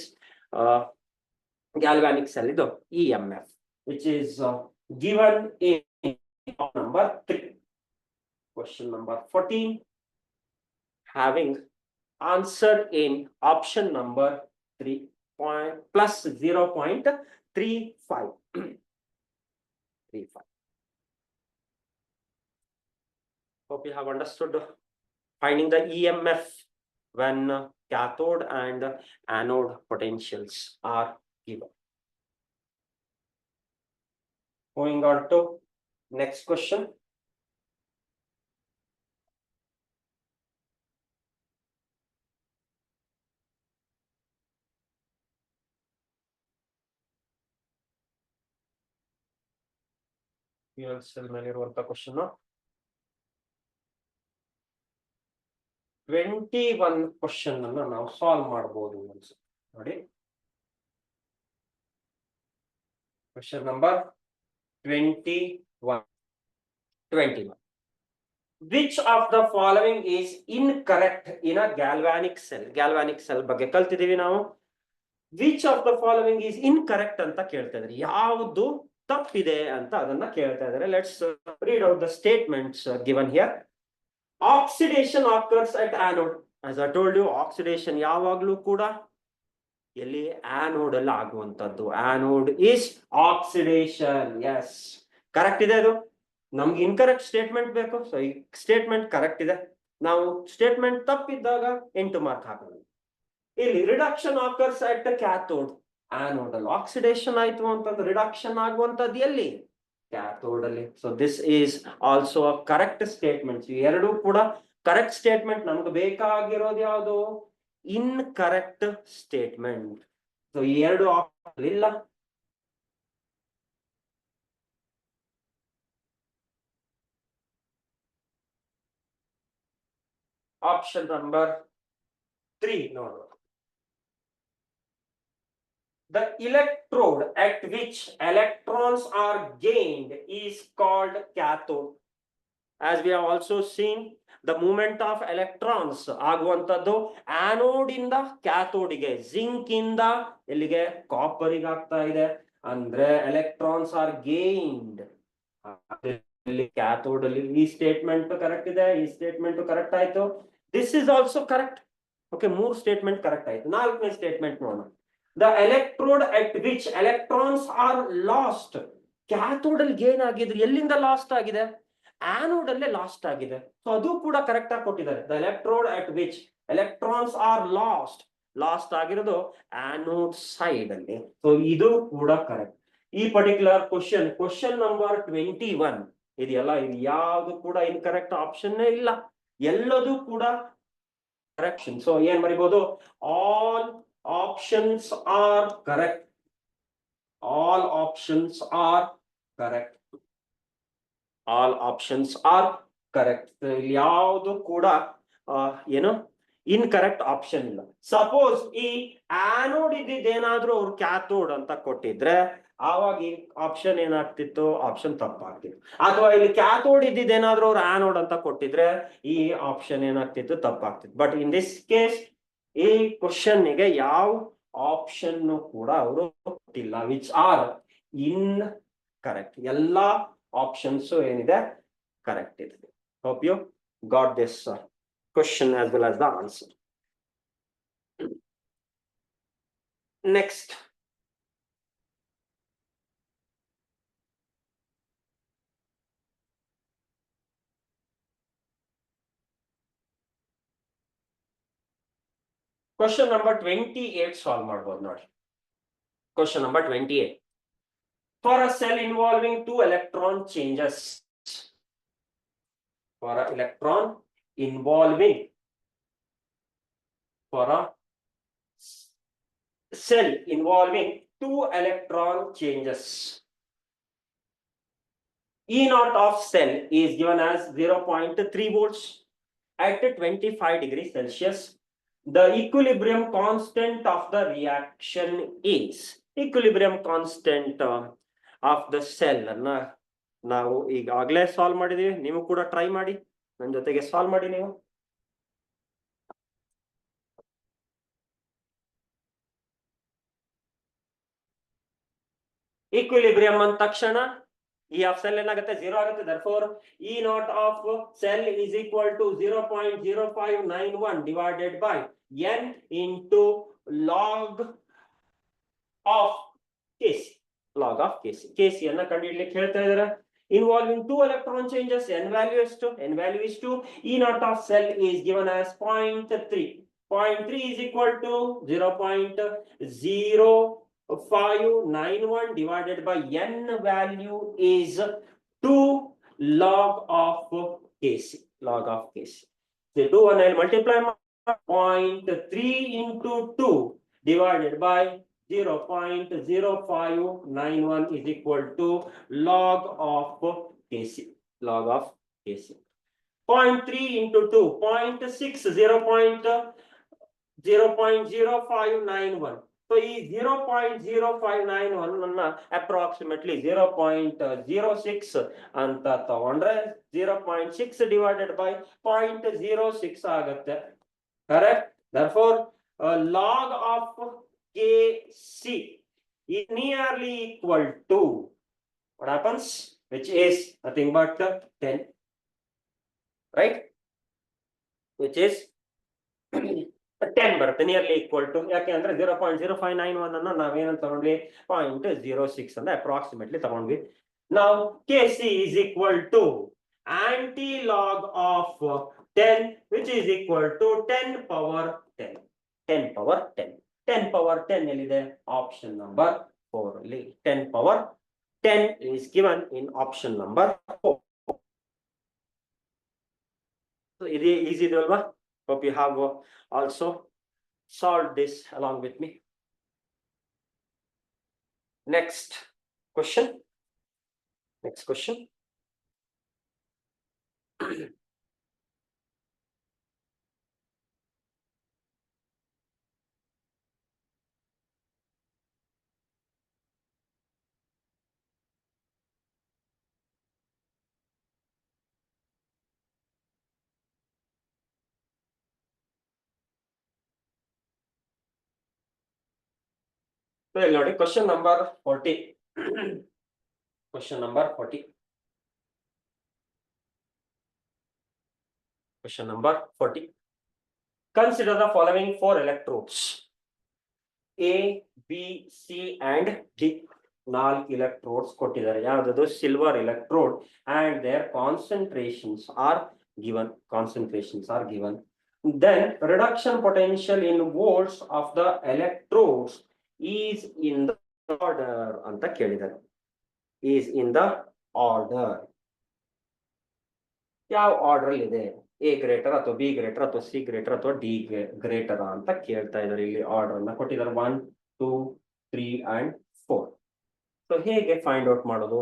galvanic cell EMF, which is given in number 3. Question number 14, having answer in option number 3 plus 0.35. 35. Hope you have understood finding the EMF when cathode and anode potentials are given. Moving on to next question. Fuel cell ಮೇಲಿರುವಂತ question. 21 question ಅನ್ನ ನಾವು solve ಮಾಡಬಹುದು ಅನ್ಸುತ್ತೆ ನೋಡಿ. Question number 21. Which of the following is incorrect in a galvanic cell? Galvanic cell ಬಗ್ಗೆ ಕಲ್ತಿದೀವಿ ನಾವು. Which of the following is incorrect ಅಂತ ಕೇಳ್ತಾ ಇದ್ದಾರೆ. ಯಾವುದು ತಪ್ಪಿದೆ ಅಂತ ಅದನ್ನ ಕೇಳ್ತಾ ಇದ್ದಾರೆ. Let's read out the statements given here. Oxidation occurs at anode. As I told you, oxidation ಯಾವಾಗಲೂ ಕೂಡ ಎಲ್ಲಿ? ಆನೋಡ್ ಅಲ್ಲಿ ಆಗುವಂತದ್ದು. Anode is oxidation. Yes, correct ಇದೆ ಅದು. ನಮ್ಗೆ ಇನ್ಕರೆಕ್ಟ್ ಸ್ಟೇಟ್ಮೆಂಟ್ ಬೇಕು, ಸೊ ಈ ಸ್ಟೇಟ್ಮೆಂಟ್ ಕರೆಕ್ಟ್ ಇದೆ. ನಾವು ಸ್ಟೇಟ್ಮೆಂಟ್ ತಪ್ಪಿದ್ದಾಗ 8 ಮಾರ್ಕ್ ಹಾಕೋದು. ಇಲ್ಲಿ reduction occurs at cathode. Anode ಅಲ್ಲಿ ಆಕ್ಸಿಡೇಷನ್ ಆಯ್ತು ಅಂತಂದ್ರೆ ರಿಡಕ್ಷನ್ ಆಗುವಂತದ್ದು ಎಲ್ಲಿ? ಕ್ಯಾಥೋಡ್ ಅಲ್ಲಿ. So this is also a correct statement. ಎರಡು ಕೂಡ ಕರೆಕ್ಟ್ ಸ್ಟೇಟ್ಮೆಂಟ್. ನಮ್ಗೆ ಬೇಕಾಗಿರೋದು ಯಾವುದು? Incorrect statement. ಸೊ ಈ ಎರಡು ಆಪ್ಷನ್ ಇಲ್ಲ. ಆಪ್ಷನ್ ನಂಬರ್ 3 ನೋಡುವ. The electrode at which electrons are gained is called cathode. As we have also seen, the movement of electrons ಆಗುವಂತದ್ದು ಆನೋಡ್ ಇಂದ ಕ್ಯಾಥೋಡ್ ಗೆ, ಜಿಂಕ್ ಇಂದ ಎಲ್ಲಿಗೆ? ಕಾಪರ್ ಗೆ ಆಗ್ತಾ ಇದೆ. ಅಂದ್ರೆ ಎಲೆಕ್ಟ್ರಾನ್ಸ್ ಆರ್ ಗೇನ್ಡ್ ಕ್ಯಾಥೋಡ್ ಅಲ್ಲಿ. ಈ ಸ್ಟೇಟ್ಮೆಂಟ್ ಕರೆಕ್ಟ್ ಇದೆ, ಈ ಸ್ಟೇಟ್ಮೆಂಟ್ ಕರೆಕ್ಟ್ ಆಯ್ತು. This is also correct. Okay, 3 statement correct ಆಯ್ತು. 4ನೇ ಸ್ಟೇಟ್ಮೆಂಟ್ ನೋಡೋಣ. The electrode at which electrons are lost. Cathode ಅಲ್ಲಿ ಗೇನ್ ಆಗಿದ್ರೆ ಎಲ್ಲಿಂದ ಲಾಸ್ಟ್ ಆಗಿದೆ? ಆನೋಡ್ ಅಲ್ಲೇ ಲಾಸ್ಟ್ ಆಗಿದೆ. ಸೊ ಅದು ಕೂಡ ಕರೆಕ್ಟ್ ಆಗಿ ಕೊಟ್ಟಿದ್ದಾರೆ. The electrode at which electrons are lost. Last ಆಗಿರೋದು ಆನೋಡ್ ಸೈಡ್ ಅಲ್ಲಿ. ಸೊ ಇದು ಕೂಡ ಕರೆಕ್ಟ್. ಈ ಪರ್ಟಿಕ್ಯುಲರ್ ಕ್ವಶನ್ ನಂಬರ್ 21 ಇದೆಯಲ್ಲ, ಇದು ಯಾವುದು ಕೂಡ ಇನ್ಕರೆಕ್ಟ್ ಆಪ್ಷನ್ ಇಲ್ಲ. ಎಲ್ಲದೂ ಕೂಡ ಕರೆಕ್ಷನ್. ಸೊ ಏನ್ ಬರಿಬಹುದು? All options are correct. All options are correct. All options are correct. ಯಾವುದು ಕೂಡ ಏನು ಇನ್ಕರೆಕ್ಟ್ ಆಪ್ಷನ್ ಇಲ್ಲ. ಸಪೋಸ್ ಈ ಆನೋಡ್ ಇದ್ದಿದ್ದೇನಾದ್ರೂ ಅವ್ರು ಕ್ಯಾಥೋಡ್ ಅಂತ ಕೊಟ್ಟಿದ್ರೆ ಆವಾಗ ಈ ಆಪ್ಷನ್ ಏನಾಗ್ತಿತ್ತು, ಆಪ್ಷನ್ ತಪ್ಪಾಗ್ತಿತ್ತು. ಅಥವಾ ಇಲ್ಲಿ ಕ್ಯಾಥೋಡ್ ಇದ್ದಿದ್ದೇನಾದ್ರೂ ಅವ್ರು ಆನೋಡ್ ಅಂತ ಕೊಟ್ಟಿದ್ರೆ ಈ ಆಪ್ಷನ್ ಏನಾಗ್ತಿತ್ತು, ತಪ್ಪಾಗ್ತಿತ್ತು. ಬಟ್ ಇನ್ ದಿಸ್ ಕೇಸ್ ಈ ಕ್ವಶನ್ ಗೆ ಯಾವ ಆಪ್ಷನ್ ಕೂಡ ಅವರು ಕೊಟ್ಟಿಲ್ಲ, ವಿಚ್ ಆರ್ ಇನ್ ಕರೆಕ್ಟ್. ಎಲ್ಲಾ ಆಪ್ಷನ್ಸ್ ಏನಿದೆ ಕರೆಕ್ಟ್ ಇದೆ. Hope you got this question as well as the answer. Next, question number 28 solve ಮಾಡಬಹುದು ನೋಡಿ. Question number 28. For a cell involving two electron changes, for a electron involving, for a cell involving two electron changes, E naught of cell is given as 0.3 volts at 25 degrees Celsius. The equilibrium constant of the reaction is, equilibrium constant of the cell ಅನ್ನ ನಾವು ಈಗಾಗಲೇ solve ಮಾಡಿದೀವಿ. ನೀವು ಕೂಡ try ಮಾಡಿ, ನನ್ನ ಜೊತೆಗೆ solve ಮಾಡಿ ನೀವು. ಈಕ್ವಿಲಿಬ್ರಿಯಂ ಅಂದ ತಕ್ಷಣ E of cell ಏನಾಗುತ್ತೆ, 0 ಆಗುತ್ತೆ. therefore E naught of cell is equal to 0.0591 divided by n into log of Kc. log of Kc. Kc ಅನ್ನ ಕಂಡುಹಿಡಿಯಲಿಕ್ಕೆ ಹೇಳ್ತಾ ಇದ್ದಾರೆ. Involving two electron changes, n value is 2. n value is 2. E naught of cell is given as 0.3. 0.3 is equal to 0.0591 divided by n value is 2 log of Kc. log of Kc. So do one, I'll multiply 0.3 into 2 divided by 0.0591 is equal to log of Kc. log of Kc. 0.3 into 2, 0.6, 0.0591. So ಈ 0.0591 ಅನ್ನ approximately 0.06 ಅಂತ ತಗೊಂಡ್ರೆ 0.6 divided by 0.06 ಆಗುತ್ತೆ. Correct. therefore log of Kc is nearly equal to what happens, which is nothing but 10, right? which is 10 ಬರುತ್ತೆ, nearly equal to. ಯಾಕೆ ಅಂದ್ರೆ 0.0591 ಅನ್ನ ನಾವೇನಂತ ತಗೊಂಡ್ವಿ, 0.06 ಅಂದ್ರೆ ಅಪ್ರಾಕ್ಸಿಮೇಟ್ಲಿ ತಗೊಂಡ್ವಿ. ನಾವು Kc is equal to anti-log of 10, which is equal to 10 power 10. 10 power 10. 10 power 10 ಎಲ್ಲಿದೆ, ಆಪ್ಷನ್ ನಂಬರ್ 4 ಅಲ್ಲಿ. 10 power 10 is given in option number 4. So ಇದು ಈಸಿ ಇದೆ ಅಲ್ವಾ? Hope you have also solved this along with me. Next question. Next question. Well, ನೋಡಿ, question number 40. question number 40. Question number 40. Consider the following 4 electrodes, A, B, C and D. 4 electrodes ಕೊಟ್ಟಿದ್ದಾರೆ. ಯಾವುದು, silver electrode, and their concentrations are given. Concentrations are given. Then reduction potential in volts of the electrodes is in the order ಅಂತ ಕೇಳಿದ್ದಾರೆ. is in the order. ಯಾವ order ಇದೆ, A greater ಅಥವಾ B greater ಅಥವಾ C greater ಅಥವಾ D greater ಅಂತ ಕೇಳ್ತಾ ಇದ್ದಾರೆ. ಇಲ್ಲಿ ಆರ್ಡರ್ ಅನ್ನ ಕೊಟ್ಟಿದ್ದಾರೆ 1, 2, 3 and 4. ಸೊ ಹೇಗೆ ಫೈಂಡ್ ಔಟ್ ಮಾಡೋದು?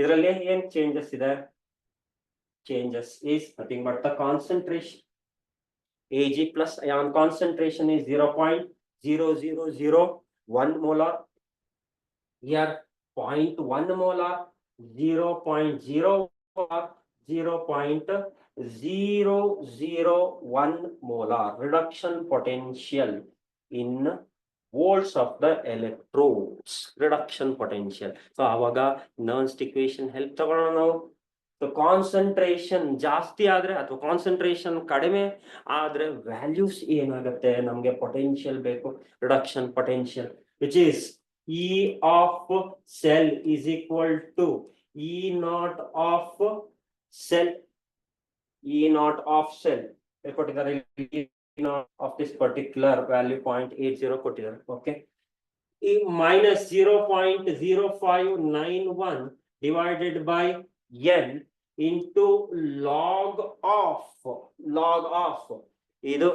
ಇದರಲ್ಲಿ ಏನ್ ಚೇಂಜಸ್ ಇದೆ? changes is nothing but the concentration. Ag plus ion concentration is 0.0001 molar. Here 0.1 molar, 0.0 molar, 0.001 molar reduction potential in volts of the electrodes. Reduction potential. So awaga Nernst equation help ತಗೊಳ್ಳೋಣ ನಾವು. So concentration ಜಾಸ್ತಿ ಆದ್ರೆ ಅಥವಾ concentration ಕಡಿಮೆ ಆದ್ರೆ values ಏನಾಗುತ್ತೆ, ನಮಗೆ potential ಬೇಕು, reduction potential, which is E of cell is equal to E naught of cell. E naught of cell ಕೊಟ್ಟಿದ್ದಾರೆ, E naught of this particular value 0.80 ಕೊಟ್ಟಿದ್ದಾರೆ. Okay, E minus 0.0591 divided by N into log of ಇದು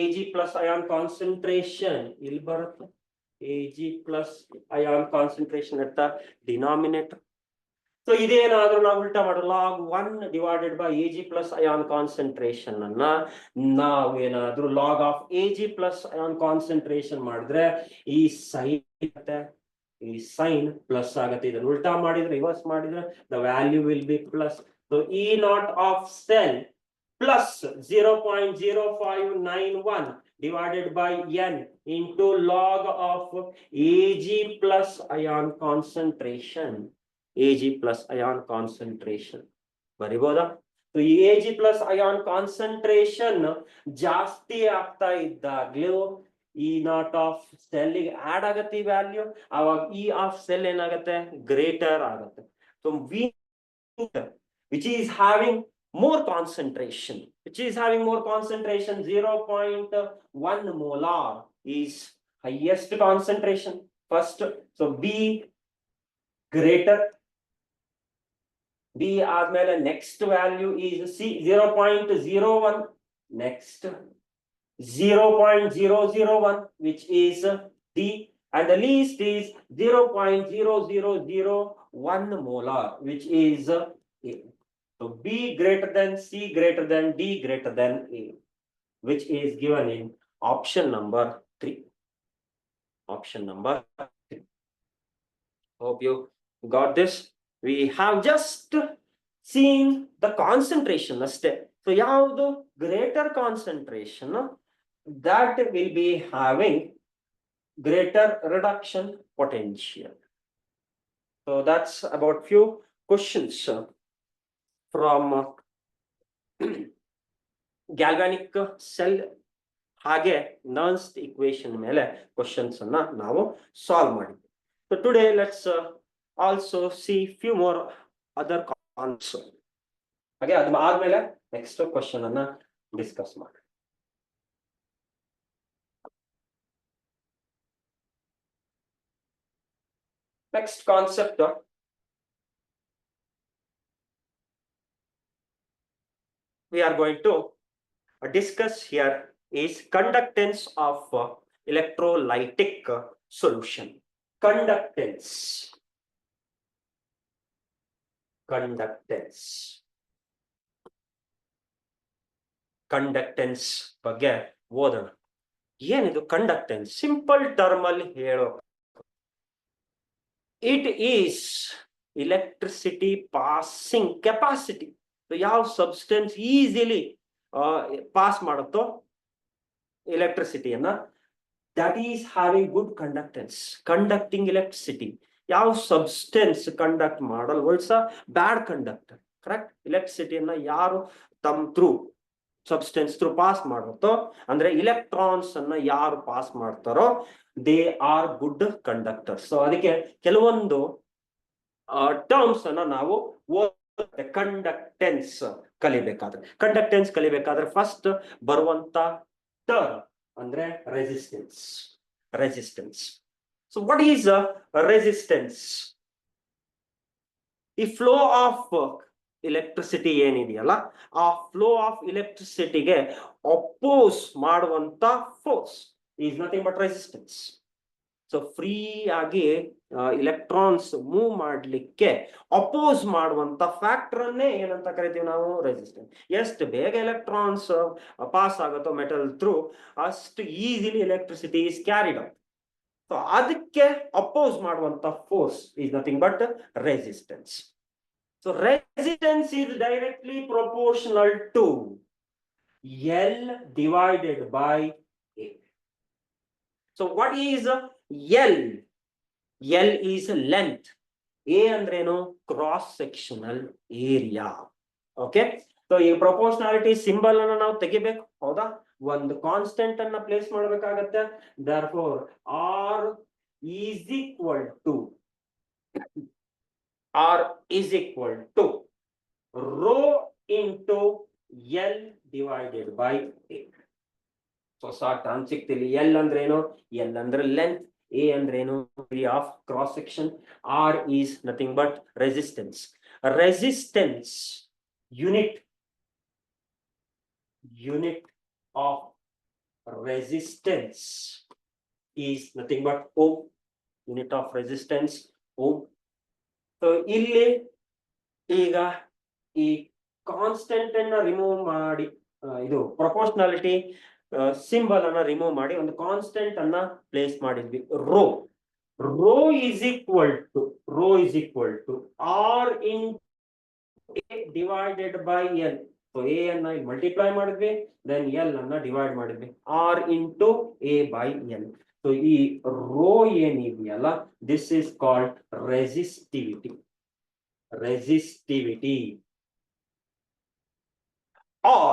Ag plus ion concentration ಇಲ್ಲಿ ಬರುತ್ತೆ. Ag plus ion concentration at the denominator. So ಇದೇನಾದ್ರೂ ನಾವು ಉಲ್ಟಾ ಮಾಡೋದು log 1 divided by Ag plus ion concentration ಅನ್ನ ನಾವೇನಾದ್ರೂ log of Ag plus ion concentration ಮಾಡಿದ್ರೆ ಈ ಸೈನ್ ಪ್ಲಸ್ ಆಗುತ್ತೆ. ಇದನ್ನು ಉಲ್ಟಾ ಮಾಡಿದ್ರೆ, ರಿವರ್ಸ್ ಮಾಡಿದ್ರೆ the value will be plus. So E naught of cell plus 0.0591 divided by N into log of Ag plus ion concentration. Ag plus ion concentration ಬರಿಬೋದಾ? So Ag plus ion concentration ಜಾಸ್ತಿ ಆಗ್ತಾ ಇದ್ದಾಗ್ಲೂ E naught of cell ಗೆ add ಆಗತ್ತೆ ಈ value, ಅವಾಗ E of cell ಏನಾಗುತ್ತೆ, greater ಆಗುತ್ತೆ. So V which is having more concentration, 0.1 molar is highest concentration first. So B greater, B ಆದ್ಮೇಲೆ next value is C 0.01, next 0.001 which is D, and the least is 0.0001 molar which is A. So B greater than C greater than D greater than A, which is given in option number 3. Option number 3. Hope you got this. We have just seen the concentration aste. So yavadu greater concentration, that will be having greater reduction potential. So that's about few questions from galvanic cell ಹಾಗೆ ನರ್ನ್ಸ್ಟ್ equation ಮೇಲೆ questions ಅನ್ನ ನಾವು solve ಮಾಡಿದ್ವಿ. So today let's also see few more other concepts. ಹಾಗೆ ಅದು ಆದ್ಮೇಲೆ next question ಅನ್ನ discuss ಮಾಡಿ. Next concept we are going to discuss here is conductance of electrolytic solution. Conductance ಬಗ್ಗೆ ಓದೋಣ. ಏನಿದು ಕಂಡಕ್ಟೆನ್ಸ್? ಸಿಂಪಲ್ ಟರ್ಮ್ ಅಲ್ಲಿ ಹೇಳೋ, it is electricity passing capacity. ಯಾವ ಸಬ್ಸ್ಟೆನ್ಸ್ ಈಸಿಲಿ ಪಾಸ್ ಮಾಡುತ್ತೋ ಎಲೆಕ್ಟ್ರಿಸಿಟಿಯನ್ನ, that is having good conductance, conducting electricity. ಯಾವ substance conduct ಮಾಡಲ್ ಒಳ್ಸ ಬ್ಯಾಡ್ ಕಂಡಕ್ಟರ್. ಕರೆಕ್ಟ್? ಎಲೆಕ್ಟ್ರಿಸಿಟಿಯನ್ನ ಯಾರು ತಮ್ಮ ಥ್ರೂ ಸಬ್ಸ್ಟೆನ್ಸ್ ಥ್ರೂ ಪಾಸ್ ಮಾಡುತ್ತೋ, ಅಂದ್ರೆ ಇಲೆಕ್ಟ್ರಾನ್ಸ್ ಅನ್ನ ಯಾರು ಪಾಸ್ ಮಾಡ್ತಾರೋ, they are good conductor. So ಅದಕ್ಕೆ ಕೆಲವೊಂದು ಟರ್ಮ್ಸ್ ಅನ್ನ ನಾವು ಕಂಡಕ್ಟೆನ್ಸ್ ಕಲಿಬೇಕಾದ್ರೆ ಫಸ್ಟ್ ಬರುವಂತ ಟರ್ಮ್ ಅಂದ್ರೆ resistance. So what is resistance? ಈ ಫ್ಲೋ ಆಫ್ ಎಲೆಕ್ಟ್ರಿಸಿಟಿ ಏನಿದೆಯಲ್ಲ, ಆ ಫ್ಲೋ ಆಫ್ ಎಲೆಕ್ಟ್ರಿಸಿಟಿಗೆ ಅಪೋಸ್ ಮಾಡುವಂತ force is nothing but resistance. So free ಆಗಿ ಇಲೆಕ್ಟ್ರಾನ್ಸ್ ಮೂವ್ ಮಾಡ್ಲಿಕ್ಕೆ ಅಪೋಸ್ ಮಾಡುವಂತ ಫ್ಯಾಕ್ಟರ್ ಅನ್ನೇ ಏನಂತ ಕರಿತೀವಿ ನಾವು ರೆಸಿಸ್ಟೆನ್ಸ್. ಎಷ್ಟು ಬೇಗ ಎಲೆಕ್ಟ್ರಾನ್ಸ್ ಪಾಸ್ ಆಗುತ್ತೋ ಮೆಟಲ್ ಥ್ರೂ, ಅಷ್ಟು easily electricity is carried out. So ಅದಕ್ಕೆ ಅಪೋಸ್ ಮಾಡುವಂತ force is nothing but resistance. So resistance is directly proportional to L divided by A. So what is L? L is length. A ಅಂದ್ರೇನು cross sectional area. Okay, so ಈ proportionality symbol ಅನ್ನ ನಾವು ತೆಗಿಬೇಕು, ಹೌದಾ? ಒಂದು constant ಅನ್ನ place ಮಾಡಬೇಕಾಗತ್ತೆ. therefore R is equal to rho into L divided by A. So sort on ಸಿಕ್ತಿಲ್ಲಿ. L ಅಂದ್ರೇನು? L ಅಂದ್ರೆ ಲೆಂತ್, A ಅಂದ್ರೇನು area of cross section, R is nothing but resistance. Resistance unit of resistance is nothing but ohm. Unit of resistance ohm. So ಇಲ್ಲಿ ಈಗ ಈ constant ಅನ್ನ remove ಮಾಡಿ, ಇದು ಪ್ರಪೋರ್ಷನಾಲಿಟಿ ಸಿಂಬಲ್ ಅನ್ನ ರಿಮೂವ್ ಮಾಡಿ ಒಂದು ಕಾನ್ಸ್ಟೆಂಟ್ ಅನ್ನ ಪ್ಲೇಸ್ ಮಾಡಿದ್ವಿ. Rho is equal to R in A divided by L. So A ಅನ್ನ ಮಲ್ಟಿಪ್ಲೈ ಮಾಡಿದ್ವಿ, ದೆನ್ L ಅನ್ನ ಡಿವೈಡ್ ಮಾಡಿದ್ವಿ, R into A by L. So ಈ ರೋ ಏನಿದೆಯಲ್ಲ, this is called resistivity. Or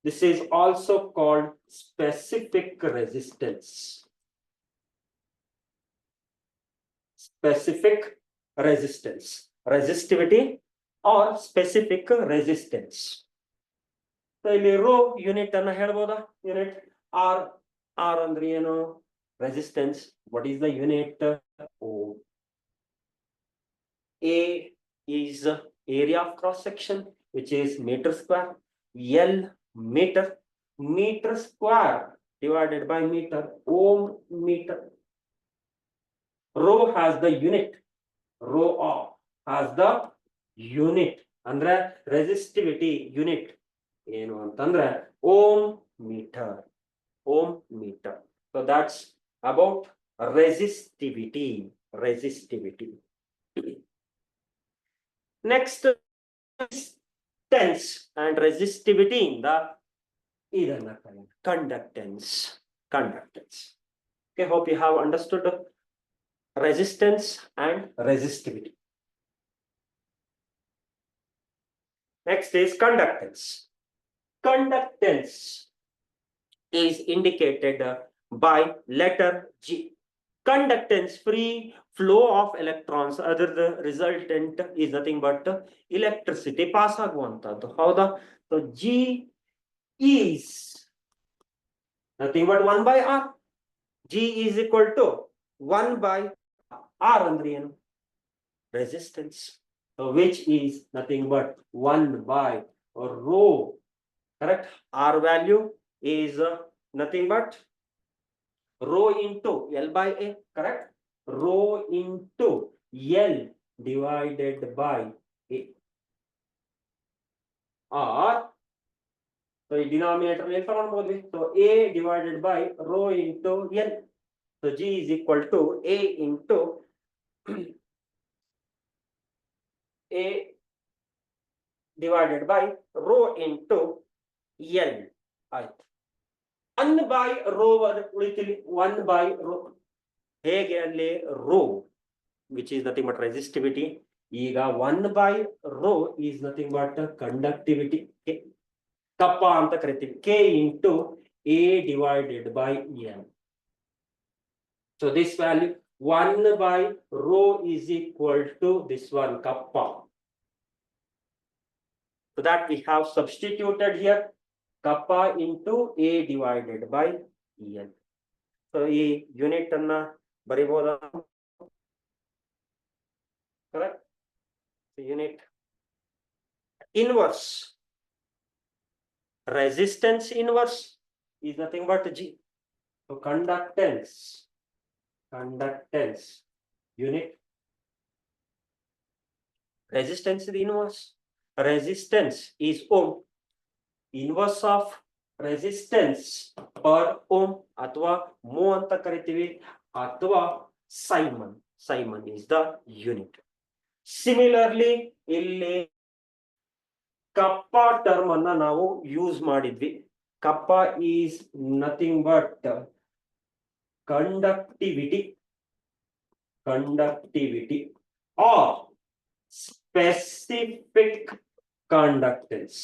this is also called specific resistance. Resistivity or specific resistance. So ಇಲ್ಲಿ rho unit ಅನ್ನ ಹೇಳ್ಬೋದಾ? Unit R ಅಂದ್ರೆ ಏನು? Resistance. What is the unit? Ohm. A is area of cross section, which is meter square. L meter square divided by meter, ohm meter. Rho has the unit. ಅಂದ್ರೆ resistivity unit ಏನು ಅಂತಂದ್ರೆ ohm meter. So that's about resistivity. Next, resistance and resistivity in the conductance. Okay, hope you have understood resistance and resistivity. Next is conductance. Conductance is indicated by letter G. Conductance, free flow of electrons, other the resultant is nothing but electricity pass aguantaddu, hauda? So G is nothing but 1 by R. G is equal to 1 by R andre enu? Resistance. So which is nothing but 1 by rho, correct? R value is nothing but rho into L by A, correct? Rho into L divided by A. Or so denominator ಏನು ತಗೊಂಡ್ಬೋದ್ವಿ? So A divided by rho into L. So G is equal to A into A divided by rho into L. ಆಯ್ತು. 1 by rho ಉಳಿತಿಲಿ, 1 by rho. ಹೇಗೆ ಅಲ್ಲಿ rho, which is nothing but resistivity. ಈಗ 1 by rho is nothing but conductivity. ಕಪ್ಪ ಅಂತ ಕರಿತೀವಿ. K into A divided by L. So this value 1 by rho is equal to this one, kappa. So that we have substituted here, kappa into A divided by L. So ಈ unit ಅನ್ನ ಬರಿಬೋದಾ? Correct? So unit inverse, resistance inverse is nothing but G. So conductance conductance unit. Resistance is the inverse. Resistance is ohm. Inverse of resistance per ohm ಅಥವಾ mho ಅಂತ ಕರಿತೀವಿ ಅಥವಾ Simon is the unit. Similarly ಇಲ್ಲಿ ಕಪ್ಪ term ಅನ್ನ ನಾವು use ಮಾಡಿದ್ವಿ. ಕಪ್ಪ is nothing but conductivity or specific conductance.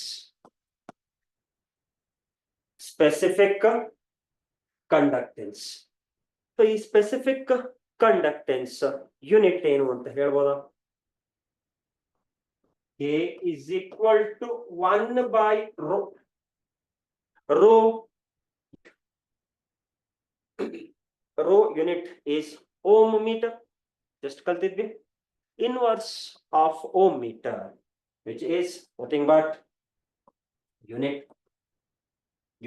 Specific conductance. So ಈ specific conductance unit ಏನು ಅಂತ ಹೇಳ್ಬೋದಾ? K is equal to 1 by rho. Rho unit is ohm meter. Just ಕಲ್ತಿದ್ವಿ. Inverse of ohm meter, which is nothing but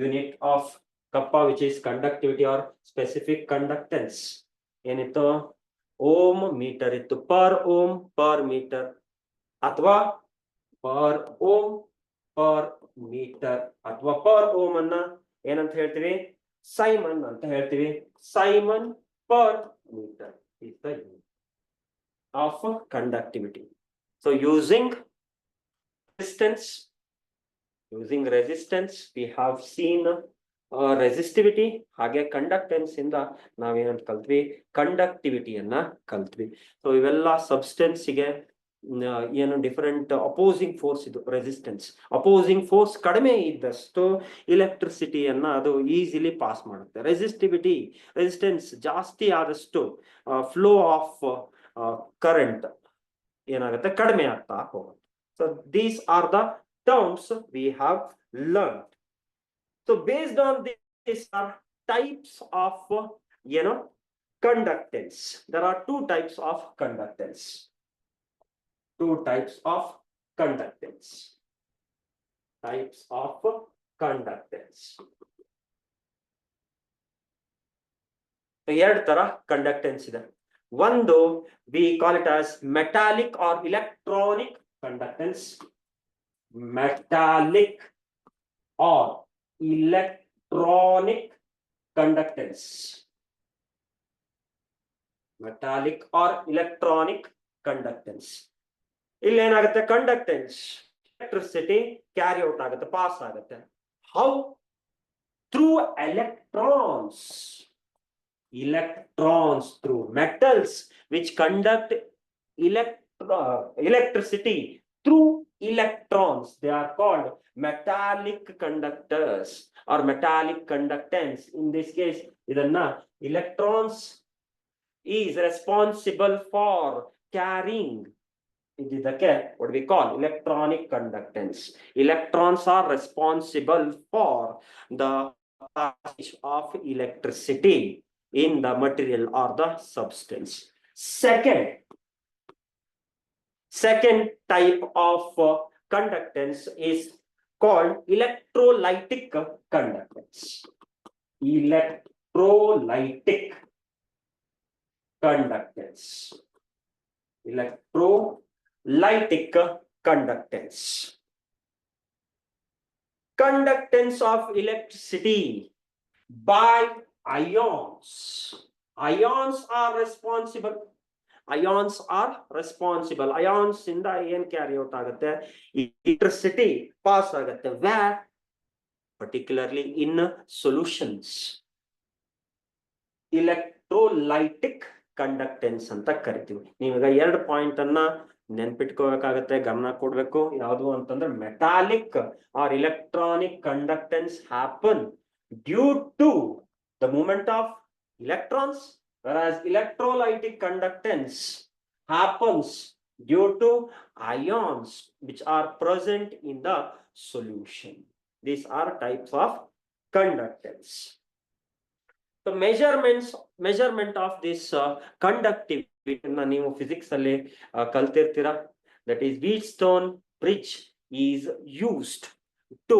unit of kappa, which is conductivity or specific conductance. ಏನಿತ್ತು ohm meter ಇತ್ತು per ohm per meter ಅಥವಾ per ohm per meter ಅಥವಾ per ohm ಅನ್ನ ಏನಂತ ಹೇಳ್ತೀವಿ? Simon ಅಂತ ಹೇಳ್ತೀವಿ. Simon per meter is the unit of conductivity. So using resistance we have seen resistivity ಹಾಗೆ ಕಂಡಕ್ಟೆನ್ಸ್ ಇಂದ ನಾವೇನಂತ ಕಲ್ತ್ವಿ? ಕಂಡಕ್ಟಿವಿಟಿಯನ್ನ ಕಲ್ತ್ವಿ. ಸೊ ಇವೆಲ್ಲ ಸಬ್ಸ್ಟೆನ್ಸ್ ಗೆ ಏನು ಡಿಫರೆಂಟ್ ಅಪೋಸಿಂಗ್ ಫೋರ್ಸ್ ಇದು ರೆಸಿಸ್ಟೆನ್ಸ್. ಅಪೋಸಿಂಗ್ ಫೋರ್ಸ್ ಕಡಿಮೆ ಇದ್ದಷ್ಟು ಇಲೆಕ್ಟ್ರಿಸಿಟಿಯನ್ನ ಅದು ಈಸಿಲಿ ಪಾಸ್ ಮಾಡುತ್ತೆ. ರೆಸಿಸ್ಟೆನ್ಸ್ ಜಾಸ್ತಿ ಆದಷ್ಟು ಫ್ಲೋ ಆಫ್ ಕರೆಂಟ್ ಏನಾಗುತ್ತೆ? ಕಡಿಮೆ ಆಗ್ತಾ ಹೋಗುತ್ತೆ. So these are the terms we have learned. So based on these are types of conductance. There are two types of conductance. Types of conductance. ಎರಡು ತರ conductance ಇದೆ. ಒಂದು we call it as metallic or electronic conductance. Metallic or electronic conductance. Metallic or electronic conductance. ಇಲ್ಲಿ ಏನಾಗುತ್ತೆ? Conductance electricity carry out ಆಗುತ್ತೆ, pass ಆಗುತ್ತೆ. How? Through electrons through metals which conduct electricity through electrons. They are called metallic conductors or metallic conductance. In this case, idanna electrons is responsible for carrying. What we call electronic conductance. Electrons are responsible for the passage of electricity in the material or the substance. Second type of conductance is called electrolytic conductance. Electrolytic conductance. Conductance of electricity by ions. Ions are responsible. Ions ಇಂದ ಏನ್ carry out ಆಗುತ್ತೆ? electricity pass ಆಗುತ್ತೆ. Where? Particularly in solutions. Electrolytic conductance ಅಂತ ಕರಿತೀವಿ. ನೀವೀಗ ಎರಡು point ಅನ್ನ ನೆನ್ಪಿಟ್ಕೋಬೇಕಾಗತ್ತೆ, ಗಮನ ಕೊಡ್ಬೇಕು. ಯಾವುದು ಅಂತಂದ್ರೆ metallic or electronic conductance happen due to the movement of electrons, whereas electrolytic conductance happens due to ions which are present in the solution. These are types of conductance. So measurement of this conductivity ನೀವು physics ಅಲ್ಲಿ ಕಲ್ತಿರ್ತೀರಾ. That is Wheatstone bridge is used to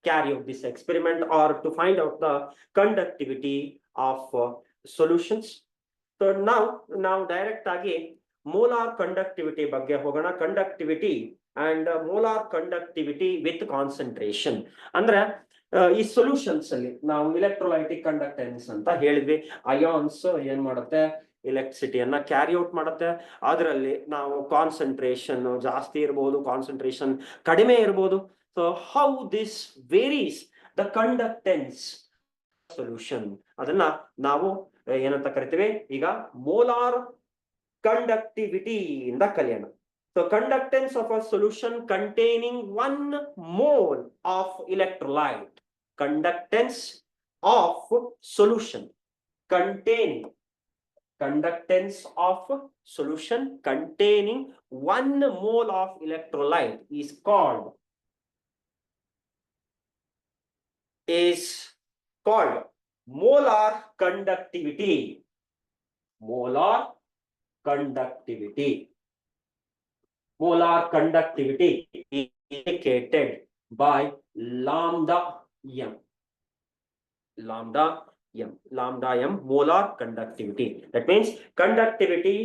carry out this experiment or to find out the conductivity of solutions. So ನಾವು direct ಆಗಿ molar conductivity ಬಗ್ಗೆ ಹೋಗೋಣ. Conductivity and molar conductivity with concentration ಅಂದ್ರೆ ಈ solutions ಅಲ್ಲಿ ನಾವು ಇಲೆಕ್ಟ್ರೋಲೈಟಿಕ್ conductance ಅಂತ ಹೇಳಿದ್ವಿ. ಅಯಾನ್ಸ್ ಏನ್ ಮಾಡುತ್ತೆ, ಎಲೆಕ್ಟ್ರಿಸಿಟಿಯನ್ನ ಕ್ಯಾರಿ ಔಟ್ ಮಾಡುತ್ತೆ. ಅದರಲ್ಲಿ ನಾವು ಕಾನ್ಸಂಟ್ರೇಷನ್ ಜಾಸ್ತಿ ಇರಬಹುದು, ಕಾನ್ಸಂಟ್ರೇಷನ್ ಕಡಿಮೆ ಇರಬಹುದು. So how this varies the conductance solution, ಅದನ್ನ ನಾವು ಏನಂತ ಕರಿತೀವಿ ಈಗ ಮೋಲಾರ್ ಕಂಡಕ್ಟಿವಿಟಿ ಇಂದ ಕಲಿಯೋಣ. So conductance of a solution containing 1 mole of electrolyte. Conductance of solution containing one mole of electrolyte is called molar conductivity. Molar conductivity is indicated by lambda m. Lambda m, molar conductivity. That means conductivity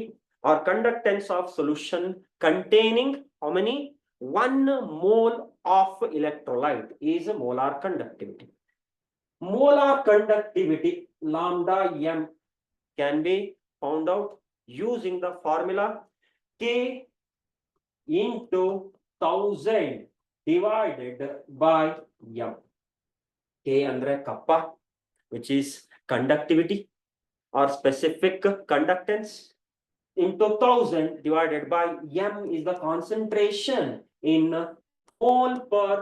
or conductance of solution containing how many? 1 mole of electrolyte is molar conductivity. Molar conductivity lambda m can be found out using the formula K into 1000 divided by m. K andre kappa, which is conductivity or specific conductance, into 1000 divided by m is the concentration in mole per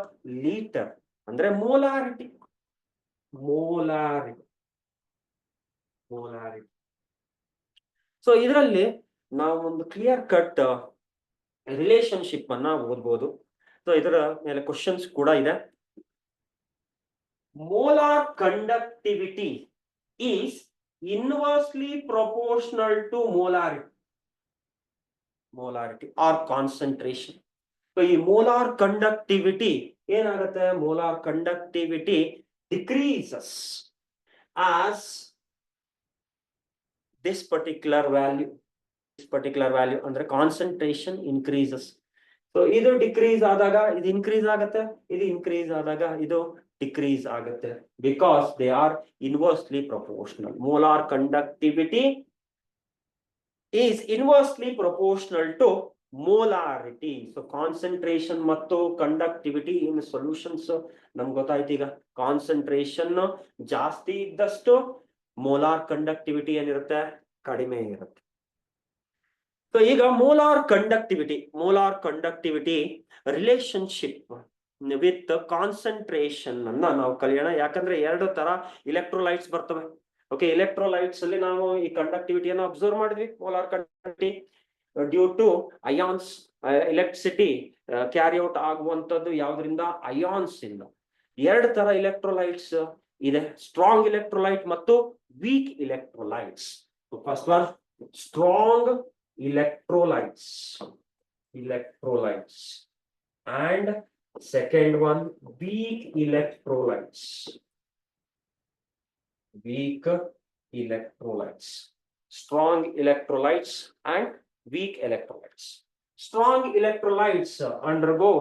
liter. Andre molarity. So ಇದರಲ್ಲಿ ನಾವು ಒಂದು clear cut relationship ಅನ್ನ ಓದ್ಬೋದು. So ಇದರ ಮೇಲೆ questions ಕೂಡ ಇದೆ. Molar conductivity is inversely proportional to molarity or concentration. So ಈ ಮೋಲಾರ್ ಕಂಡಕ್ಟಿವಿಟಿ ಏನಾಗುತ್ತೆ, molar conductivity decreases as this particular value ಅಂದ್ರೆ concentration increases. So ಇದು ಡಿಕ್ರೀಸ್ ಆದಾಗ ಇದು ಇನ್ಕ್ರೀಸ್ ಆಗುತ್ತೆ, ಇದು ಇನ್ಕ್ರೀಸ್ ಆದಾಗ ಇದು ಡಿಕ್ರೀಸ್ ಆಗುತ್ತೆ, because they are inversely proportional. Molar conductivity is inversely proportional to molarity. So concentration ಮತ್ತು conductivity in solutions ನಮ್ಗೆ ಗೊತ್ತಾಯ್ತು. ಈಗ ಕಾನ್ಸಂಟ್ರೇಷನ್ ಜಾಸ್ತಿ ಇದ್ದಷ್ಟು ಮೋಲಾರ್ ಕಂಡಕ್ಟಿವಿಟಿ ಏನಿರುತ್ತೆ, ಕಡಿಮೆ ಇರುತ್ತೆ. ಸೊ ಈಗ molar conductivity relationship with concentration ಅನ್ನ ನಾವು ಕಲಿಯೋಣ. ಯಾಕಂದ್ರೆ 2 ತರ ಇಲೆಕ್ಟ್ರೋಲೈಟ್ಸ್ ಬರ್ತವೆ. ಓಕೆ, ಇಲೆಕ್ಟ್ರೋಲೈಟ್ಸ್ ಅಲ್ಲಿ ನಾವು ಈ ಕಂಡಕ್ಟಿವಿಟಿಯನ್ನು ಅಬ್ಸರ್ವ್ ಮಾಡಿದ್ವಿ. Molar conductivity due to ions, electricity carry out ಆಗುವಂತದ್ದು ಯಾವ್ದ್ರಿಂದ, ಅಯಾನ್ಸ್ ಇಂದ. 2 ತರ ಇಲೆಕ್ಟ್ರೋಲೈಟ್ಸ್ ಇದೆ, ಸ್ಟ್ರಾಂಗ್ ಇಲೆಕ್ಟ್ರೋಲೈಟ್ ಮತ್ತು weak electrolytes. First one strong electrolytes and second one weak electrolytes. Strong electrolytes and weak electrolytes. Strong electrolytes undergo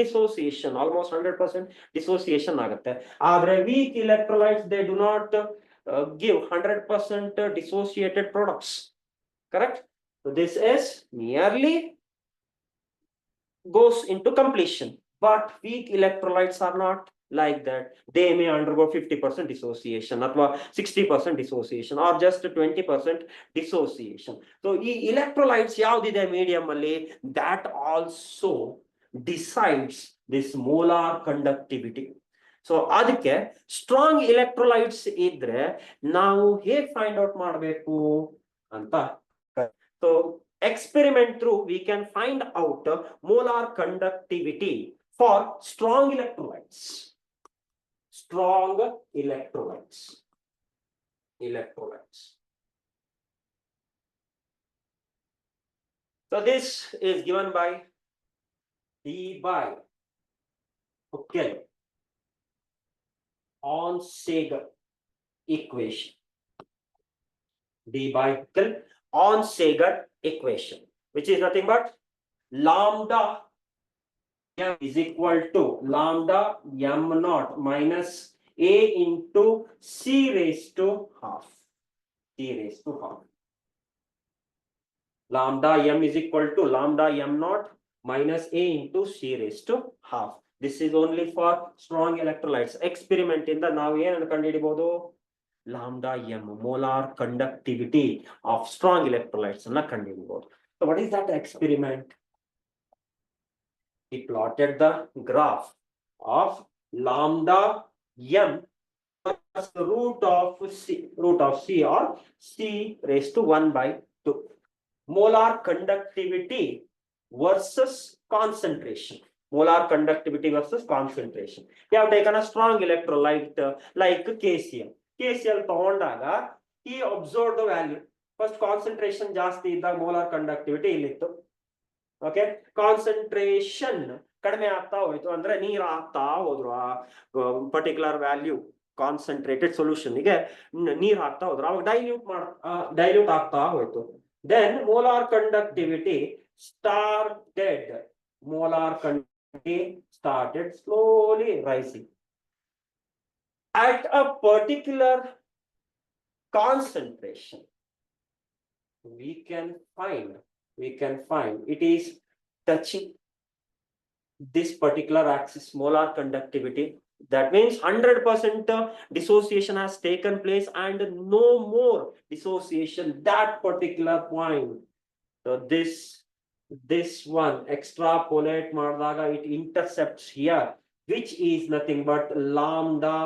dissociation, almost 100% dissociation ಆಗುತ್ತೆ. ಆದ್ರೆ weak electrolytes, they do not give 100% dissociated products. Correct? So this is nearly goes into completion, but weak electrolytes are not like that. They may undergo 50% dissociation, or 60% dissociation, or just 20% dissociation. So electrolytes yaudide medium alli, that also decides this molar conductivity. So ಅದಕ್ಕೆ strong electrolytes ಇದ್ರೆ ನಾವು ಹೇಗೆ find out ಮಾಡಬೇಕು ಅಂತ. So experiment through we can find out molar conductivity for strong electrolytes. So this is given by Huckel on Sager equation. D by Onsager equation, which is nothing but lambda m is equal to lambda m naught minus a into c raised to half. C raised to half. Lambda m is equal to lambda m naught minus a into c raised to half. This is only for strong electrolytes. Experiment in the now ಏನು ಕಂಡುಹಿಡಿಬಹುದು lambda m molar conductivity of strong electrolytes ಅನ್ನ ಕಂಡುಹಿಡಿಬಹುದು. So what is that experiment? He plotted the graph of lambda m as the root of c or c raised to 1 by 2. Molar conductivity versus concentration. Molar conductivity versus concentration. You have taken a strong electrolyte like KCl. KCl ತಗೊಂಡಾಗ he observed the value. First concentration ಜಾಸ್ತಿ ಇದ್ದಾಗ molar conductivity ಇಲ್ಲಿತ್ತು. Okay, concentration ಕಡಿಮೆ ಆಗ್ತಾ ಹೋಯ್ತು ಅಂದ್ರೆ ನೀರು ಆಗ್ತಾ ಹೋದ್ರು ಆ ಪರ್ಟಿಕ್ಯುಲರ್ ವ್ಯಾಲ್ಯೂ ಕಾನ್ಸಂಟ್ರೇಟೆಡ್ ಸೊಲ್ಯೂಷನ್ ಗೆ ನೀರು ಹಾಕ್ತಾ ಹೋದ್ರು ಅವಾಗ ಡೈಲ್ಯೂಟ್ ಆಗ್ತಾ ಹೋಯ್ತು. Then molar conductivity started slowly rising. At a particular concentration, we can find it is touching this particular axis, molar conductivity. That means 100% dissociation has taken place and no more dissociation that particular point. So this one extrapolate ಮಾಡಿದಾಗ it intercepts here, which is nothing but lambda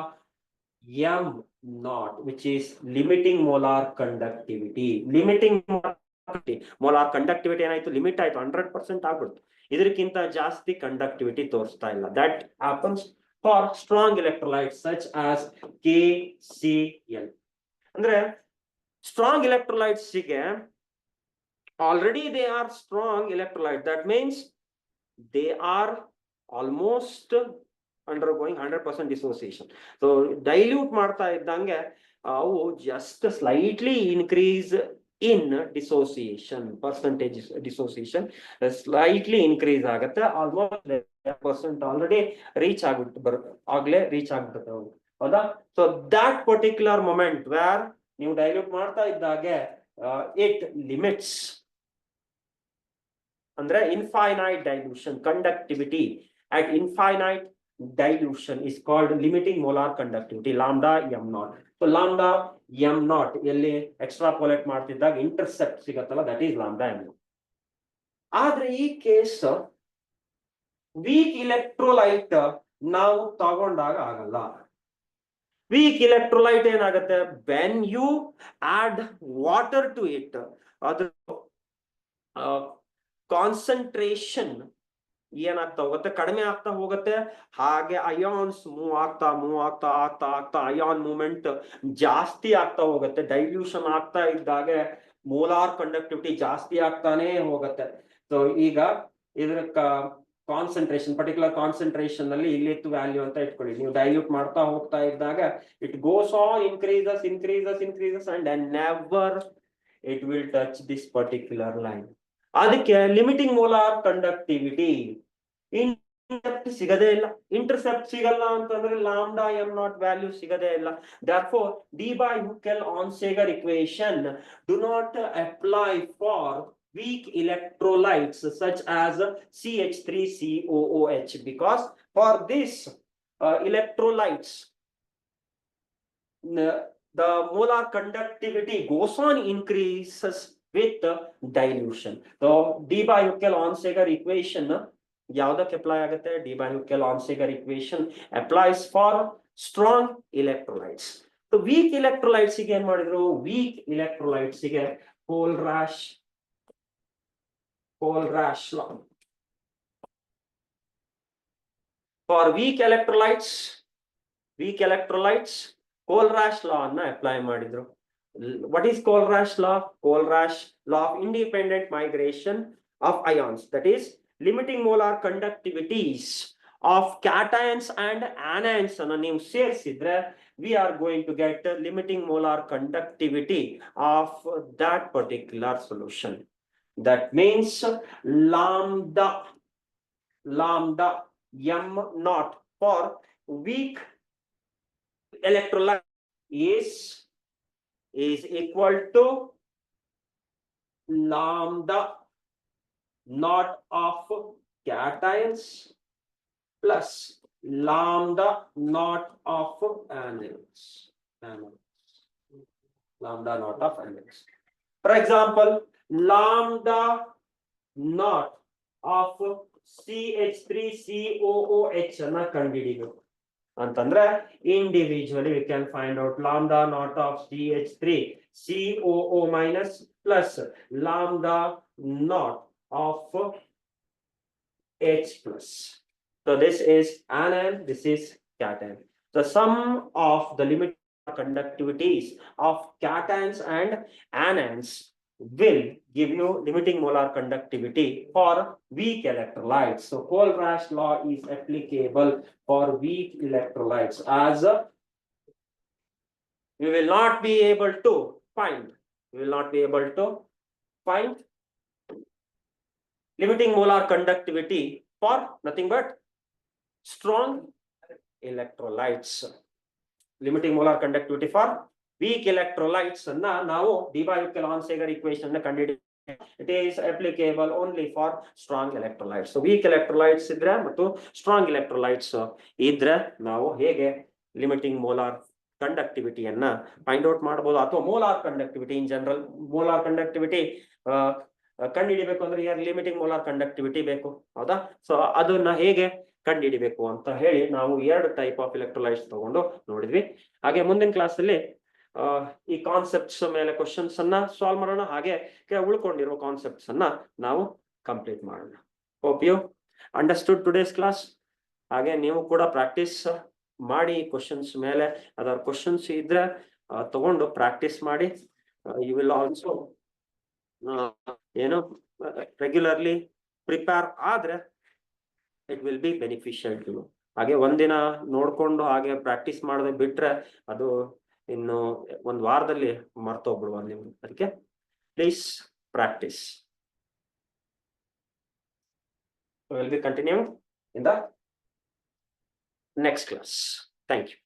m naught, which is limiting molar conductivity. molar conductivity ಏನಾಯ್ತು limit ಆಯ್ತು 100% ಆಗ್ಬಿಡ್ತು. ಇದಕ್ಕಿಂತ ಜಾಸ್ತಿ conductivity ತೋರಿಸ್ತಾ ಇಲ್ಲ. That happens for strong electrolytes such as KCl. ಅಂದ್ರೆ strong electrolytes ಗೆ already they are strong electrolytes. That means they are almost undergoing 100% dissociation. So dilute ಮಾಡ್ತಾ ಇದ್ದಂಗೆ ಅವು just slightly increase in dissociation, percentage dissociation slightly increase ಆಗುತ್ತೆ. Almost 100% already reach ಆಗ್ಬಿಡುತ್ತೆ ಹೌದಾ. So that particular moment where ನೀವು dilute ಮಾಡ್ತಾ ಇದ್ದಾಗೆ it limits ಅಂದ್ರೆ infinite dilution conductivity at infinite dilution is called limiting molar conductivity, lambda m naught. So lambda m naught ಎಲ್ಲಿ extrapolate ಮಾಡ್ತಿದ್ದಾಗ intercept ಸಿಗತ್ತಲ್ಲ, that is lambda m naught. ಆದ್ರೆ ಈ case weak electrolyte ನಾವು ತಗೊಂಡಾಗ ಆಗಲ್ಲ. ವೀಕ್ ಇಲೆಕ್ಟ್ರೋಲೈಟ್ ಏನಾಗುತ್ತೆ, when you add water to it, ಅದು ಕಾನ್ಸಂಟ್ರೇಷನ್ ಏನಾಗ್ತಾ ಹೋಗುತ್ತೆ, ಕಡಿಮೆ ಆಗ್ತಾ ಹೋಗುತ್ತೆ. ಹಾಗೆ ಅಯಾನ್ಸ್ ಮೂವ್ ಆಗ್ತಾ ಅಯಾನ್ ಮೂವ್ಮೆಂಟ್ ಜಾಸ್ತಿ ಆಗ್ತಾ ಹೋಗುತ್ತೆ. ಡೈಲ್ಯೂಷನ್ ಆಗ್ತಾ ಇದ್ದಾಗೆ ಮೋಲಾರ್ ಕಂಡಕ್ಟಿವಿಟಿ ಜಾಸ್ತಿ ಆಗ್ತಾನೆ ಹೋಗುತ್ತೆ. ಸೊ ಈಗ ಇದ್ರ ಕಾನ್ಸಂಟ್ರೇಷನ್ ಪರ್ಟಿಕ್ಯುಲರ್ ಕಾನ್ಸಂಟ್ರೇಷನ್ ಅಲ್ಲಿ ಇಲ್ಲಿತ್ತು ವ್ಯಾಲ್ಯೂ ಅಂತ ಇಟ್ಕೊಳ್ಳಿ. ನೀವು ಡೈಲ್ಯೂಟ್ ಮಾಡ್ತಾ ಹೋಗ್ತಾ ಇದ್ದಾಗ it goes on increases and never it will touch this particular line. ಅದಕ್ಕೆ ಲಿಮಿಟಿಂಗ್ ಮೋಲಾರ್ ಕಂಡಕ್ಟಿವಿಟಿ ಇಂಟರ್ಸೆಪ್ಟ್ ಸಿಗದೇ ಇಲ್ಲ. ಇಂಟರ್ಸೆಪ್ಟ್ ಸಿಗಲ್ಲ ಅಂತಂದ್ರೆ ಲಾಂಬ್ಡಾ ಎಂ ನಾಟ್ ವ್ಯಾಲ್ಯೂ ಸಿಗದೇ ಇಲ್ಲ. Therefore D by Huckel-Onsager equation do not apply for weak electrolytes such as CH3COOH, because for this electrolytes the molar conductivity goes on increases with dilution. So D by Huckel-Onsager equation ಯಾವ್ದಕ್ಕೆ apply ಆಗುತ್ತೆ? D by Huckel-Onsager equation applies for strong electrolytes. So weak electrolytes ಗೆ ಏನ್ ಮಾಡಿದ್ರು? weak electrolytes ಗೆ Kohlrausch law. For weak electrolytes Kohlrausch law ಅನ್ನ apply ಮಾಡಿದ್ರು. What is Kohlrausch law? Kohlrausch law of independent migration of ions, that is limiting molar conductivities of cations and anions ಅನ್ನು ನೀವು ಸೇರಿಸಿದ್ರೆ we are going to get limiting molar conductivity of that particular solution. That means lambda m naught for weak electrolyte is equal to lambda naught of cations plus lambda naught of anions. Lambda naught of anions. For example, lambda naught of CH3COOH ಅನ್ನ ಕಂಡುಹಿಡಿಬೇಕು ಅಂತಂದ್ರೆ individually we can find out lambda naught of CH3COO minus plus lambda naught of H plus. So this is anion, this is cation. The sum of the limit conductivities of cations and anions will give you limiting molar conductivity for weak electrolytes. So Kohlraasch law is applicable for weak electrolytes, as we will not be able to find limiting molar conductivity for nothing but strong electrolytes. Limiting molar conductivity for weak electrolytes anna ನಾವು Debye-Uckel-Onsager equation ಅನ್ನು ಕಂಡುಹಿಡಿಯಬೇಕು. It is applicable only for strong electrolytes. So weak electrolytes ಇದ್ರೆ ಮತ್ತು strong electrolytes ಇದ್ರೆ ನಾವು ಹೇಗೆ limiting molar conductivity ಅನ್ನ find out ಮಾಡಬಹುದು, ಅಥವಾ molar conductivity in general. Molar conductivity ಕಂಡುಹಿಡಿಬೇಕು ಅಂದ್ರೆ ಲಿಮಿಟಿಂಗ್ ಮೋಲಾರ್ ಕಂಡಕ್ಟಿವಿಟಿ ಬೇಕು, ಹೌದಾ? ಸೊ ಅದನ್ನ ಹೇಗೆ ಕಂಡುಹಿಡಿಬೇಕು ಅಂತ ಹೇಳಿ ನಾವು 2 ಟೈಪ್ ಆಫ್ ಎಲೆಕ್ಟ್ರೋಲೈಟ್ಸ್ ತಗೊಂಡು ನೋಡಿದ್ವಿ. ಹಾಗೆ ಮುಂದಿನ ಕ್ಲಾಸ್ ಅಲ್ಲಿ ಈ ಕಾನ್ಸೆಪ್ಟ್ಸ್ ಮೇಲೆ ಕ್ವಶನ್ಸ್ ಅನ್ನ ಸಾಲ್ವ್ ಮಾಡೋಣ, ಹಾಗೆ ಉಳ್ಕೊಂಡಿರೋ ಕಾನ್ಸೆಪ್ಟ್ಸ್ ಅನ್ನ ನಾವು ಕಂಪ್ಲೀಟ್ ಮಾಡೋಣ. Hope you understood today's class. ಹಾಗೆ ನೀವು ಕೂಡ ಪ್ರಾಕ್ಟೀಸ್ ಮಾಡಿ ಕ್ವಶನ್ಸ್ ಮೇಲೆ, ಅದರ ಕ್ವಶನ್ಸ್ ಇದ್ರೆ ತಗೊಂಡು ಪ್ರಾಕ್ಟೀಸ್ ಮಾಡಿ. You will also regularly prepare ಆದ್ರೆ it will be beneficial to you. ಹಾಗೆ ಒಂದಿನ ನೋಡ್ಕೊಂಡು ಹಾಗೆ ಪ್ರಾಕ್ಟೀಸ್ ಮಾಡದೆ ಬಿಟ್ರೆ ಅದು ಇನ್ನು ಒಂದು ವಾರದಲ್ಲಿ ಮರ್ತೋಗ್ಬಿಡುವ ನೀವು. ಅದಕ್ಕೆ please practice. Will be continue in the next class. Thank you.